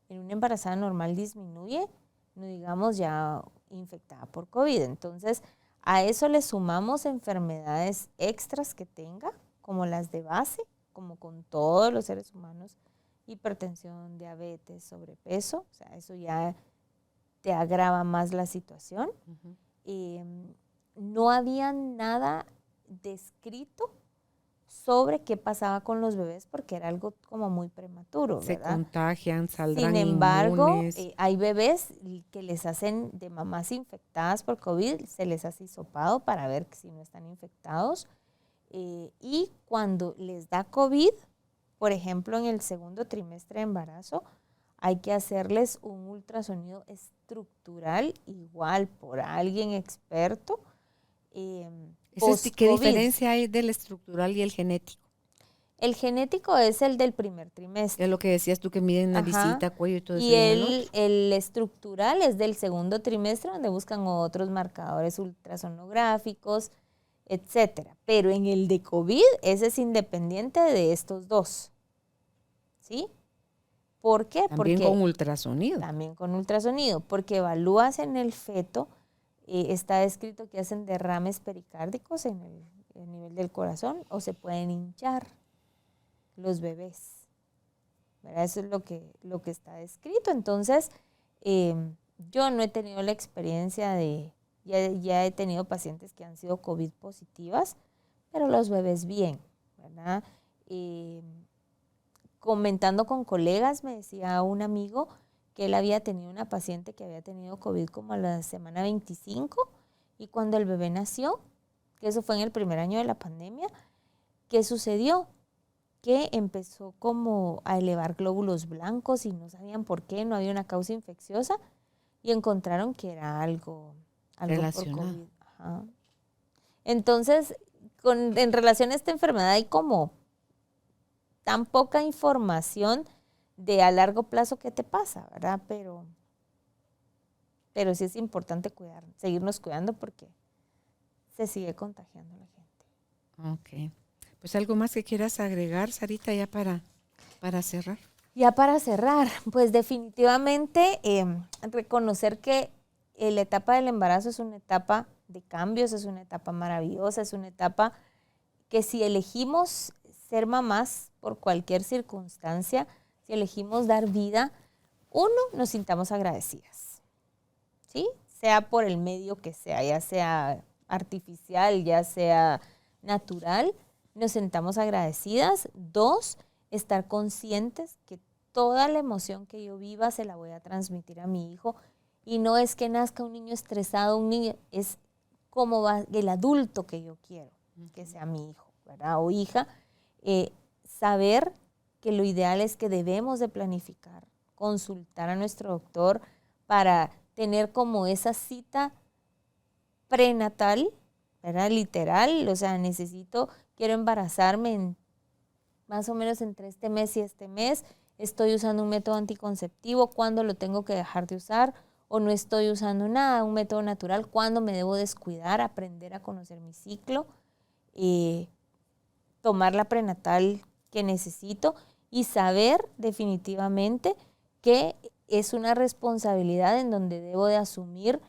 en una embarazada normal disminuye, no digamos ya infectada por COVID. Entonces, a eso le sumamos enfermedades extras que tenga, como las de base, como con todos los seres humanos, hipertensión, diabetes, sobrepeso, o sea, eso ya te agrava más la situación. No había nada descrito sobre qué pasaba con los bebés porque era algo como muy prematuro, Se ¿verdad? contagian, saldrán Sin embargo, inmunes. hay bebés que les hacen de mamás infectadas por COVID, se les hace hisopado para ver si no están infectados. Y cuando les da COVID, por ejemplo, en el segundo trimestre de embarazo, hay que hacerles un ultrasonido estructural igual por alguien experto. ¿Qué diferencia hay del estructural y el genético? El genético es el del primer trimestre. Es lo que decías tú que miden naricita, cuello y todo eso. Y el estructural es del segundo trimestre, donde buscan otros marcadores ultrasonográficos, etcétera. Pero en el de COVID, ese es independiente de estos dos. ¿Sí? ¿Por qué? También porque con ultrasonido. También con ultrasonido, porque evalúas en el feto, está escrito que hacen derrames pericárdicos en el nivel del corazón o se pueden hinchar los bebés. ¿Verdad? Eso es lo que está escrito. Entonces, yo no he tenido la experiencia ya he tenido pacientes que han sido COVID positivas, pero los bebés bien, ¿verdad? Comentando con colegas, me decía un amigo que él había tenido una paciente que había tenido COVID como a la semana 25 y cuando el bebé nació, que eso fue en el primer año de la pandemia, ¿qué sucedió? Que empezó como a elevar glóbulos blancos y no sabían por qué, no había una causa infecciosa y encontraron que era algo relacionado por COVID. Ajá. Entonces, en relación a esta enfermedad hay como tan poca información de a largo plazo qué te pasa, ¿verdad? Pero sí es importante seguirnos cuidando porque se sigue contagiando la gente. Ok. Pues algo más que quieras agregar, Sarita, ya para cerrar. Ya para cerrar, pues definitivamente reconocer que la etapa del embarazo es una etapa de cambios, es una etapa maravillosa, es una etapa que si elegimos ser mamás por cualquier circunstancia, si elegimos dar vida, nos sintamos agradecidas, ¿sí? Sea por el medio que sea, ya sea artificial, ya sea natural, nos sintamos agradecidas. 2, estar conscientes que toda la emoción que yo viva se la voy a transmitir a mi hijo. Y no es que nazca un niño estresado, es cómo va el adulto que yo quiero que sea mi hijo, ¿verdad? O hija. Saber que lo ideal es que debemos de planificar, consultar a nuestro doctor para tener como esa cita prenatal, ¿verdad? Literal, o sea, quiero embarazarme más o menos entre este mes y este mes, estoy usando un método anticonceptivo, ¿cuándo lo tengo que dejar de usar? o no estoy usando nada, un método natural, cuándo me debo descuidar, aprender a conocer mi ciclo, tomar la prenatal que necesito y saber definitivamente que es una responsabilidad en donde debo de asumir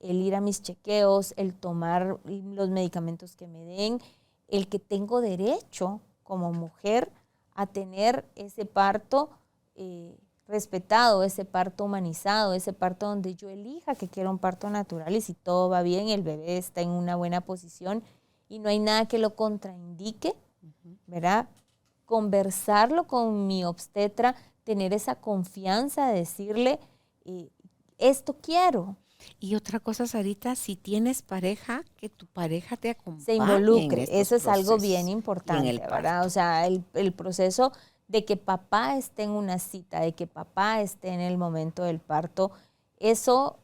el ir a mis chequeos, el tomar los medicamentos que me den, el que tengo derecho como mujer a tener ese parto respetado, ese parto humanizado, ese parto donde yo elija que quiero un parto natural y si todo va bien, el bebé está en una buena posición y no hay nada que lo contraindique, ¿verdad? Conversarlo con mi obstetra, tener esa confianza de decirle, esto quiero. Y otra cosa, Sarita, si tienes pareja, que tu pareja te acompañe. Se involucre, eso es algo bien importante, ¿verdad? O sea, el proceso de que papá esté en una cita, de que papá esté en el momento del parto, eso,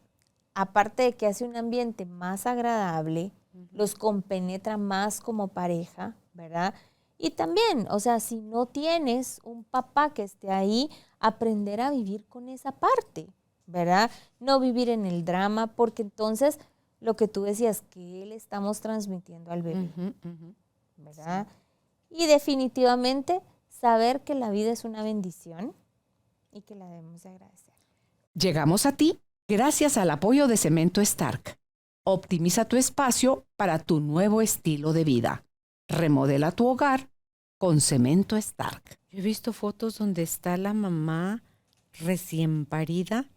aparte de que hace un ambiente más agradable, los compenetra más como pareja, ¿verdad? Y también, o sea, si no tienes un papá que esté ahí, aprender a vivir con esa parte, ¿verdad? No vivir en el drama, porque entonces lo que tú decías, que le estamos transmitiendo al bebé, ¿verdad? Sí. Y definitivamente saber que la vida es una bendición y que la debemos de agradecer. Llegamos a ti gracias al apoyo de Cemento Stark. Optimiza tu espacio para tu nuevo estilo de vida. Remodela tu hogar con Cemento Stark. Yo he visto fotos donde está la mamá recién parida,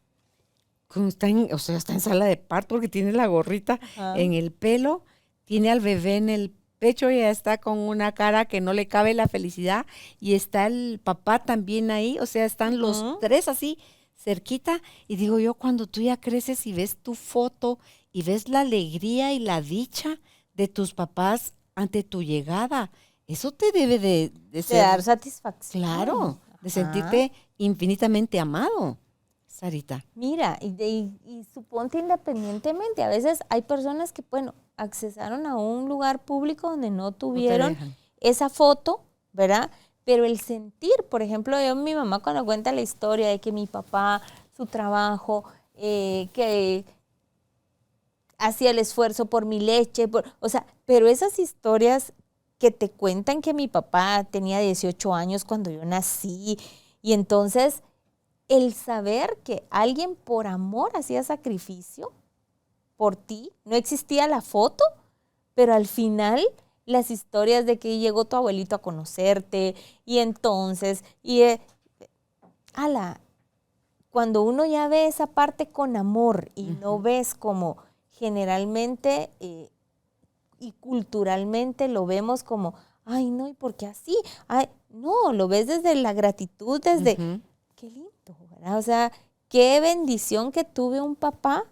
está en sala de parto porque tiene la gorrita en el pelo, tiene al bebé en el pecho y ya está con una cara que no le cabe la felicidad y está el papá también ahí, o sea, están los tres así cerquita y digo yo, cuando tú ya creces y ves tu foto y ves la alegría y la dicha de tus papás ante tu llegada, eso te debe de dar satisfacción. Claro, de sentirte infinitamente amado, Sarita. Mira, y suponte independientemente, a veces hay personas que, bueno, accesaron a un lugar público donde no tuvieron esa foto, ¿verdad? Pero el sentir, por ejemplo, mi mamá cuando cuenta la historia de que mi papá, su trabajo, que hacía el esfuerzo por mi leche, o sea, pero esas historias que te cuentan que mi papá tenía 18 años cuando yo nací y entonces el saber que alguien por amor hacía sacrificio por ti, no existía la foto, pero al final las historias de que llegó tu abuelito a conocerte y entonces, cuando uno ya ve esa parte con amor y no ves como generalmente y culturalmente lo vemos como, ay no, ¿y por qué así? Ay, no, lo ves desde la gratitud, desde, qué lindo, ¿verdad? O sea, qué bendición que tuve un papá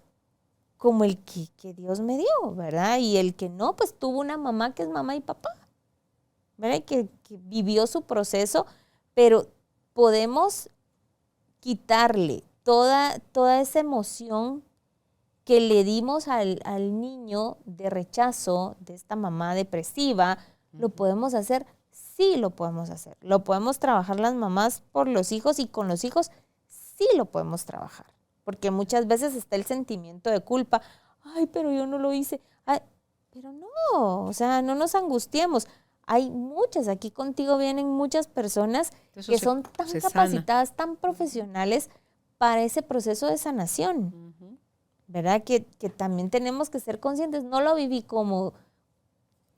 como el que Dios me dio, ¿verdad? Y el que no, pues tuvo una mamá que es mamá y papá, ¿verdad? Y que vivió su proceso, pero podemos quitarle toda esa emoción que le dimos al niño de rechazo, de esta mamá depresiva. ¿Lo podemos hacer? Sí lo podemos hacer. Lo podemos trabajar las mamás por los hijos y con los hijos sí lo podemos trabajar. Porque muchas veces está el sentimiento de culpa. Ay, pero yo no lo hice. Ay, pero no, o sea, no nos angustiemos. Hay muchas, aquí contigo vienen muchas personas que son tan capacitadas, tan profesionales para ese proceso de sanación. ¿Verdad? Que también tenemos que ser conscientes. No lo viví como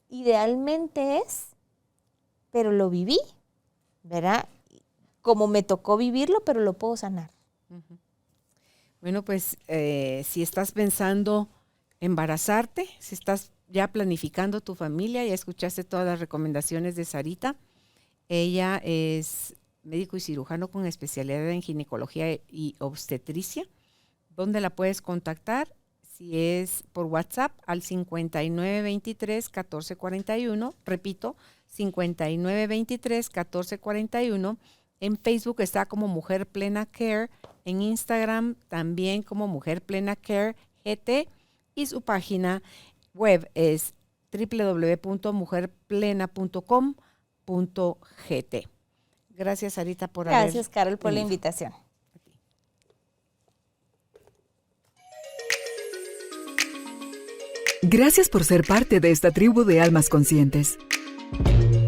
idealmente es, pero lo viví, ¿verdad? Como me tocó vivirlo, pero lo puedo sanar. Bueno, pues si estás pensando embarazarte, si estás ya planificando tu familia, ya escuchaste todas las recomendaciones de Sarita. Ella es médico y cirujano con especialidad en ginecología y obstetricia. ¿Dónde la puedes contactar? Si es por WhatsApp al 5923-1441, repito, 5923-1441. En Facebook está como Mujer Plena Care, en Instagram también como Mujer Plena Care GT y su página web es www.mujerplena.com.gt. Gracias, Sarita, por Gracias, Carol, por la invitación. Gracias por ser parte de esta tribu de almas conscientes.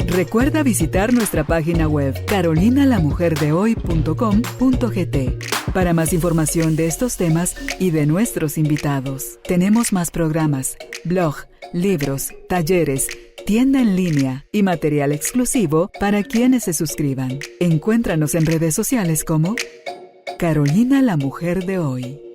Recuerda visitar nuestra página web carolinalamujerdehoy.com.gt para más información de estos temas y de nuestros invitados. Tenemos más programas, blog, libros, talleres, tienda en línea y material exclusivo para quienes se suscriban. Encuéntranos en redes sociales como Carolina la Mujer de Hoy.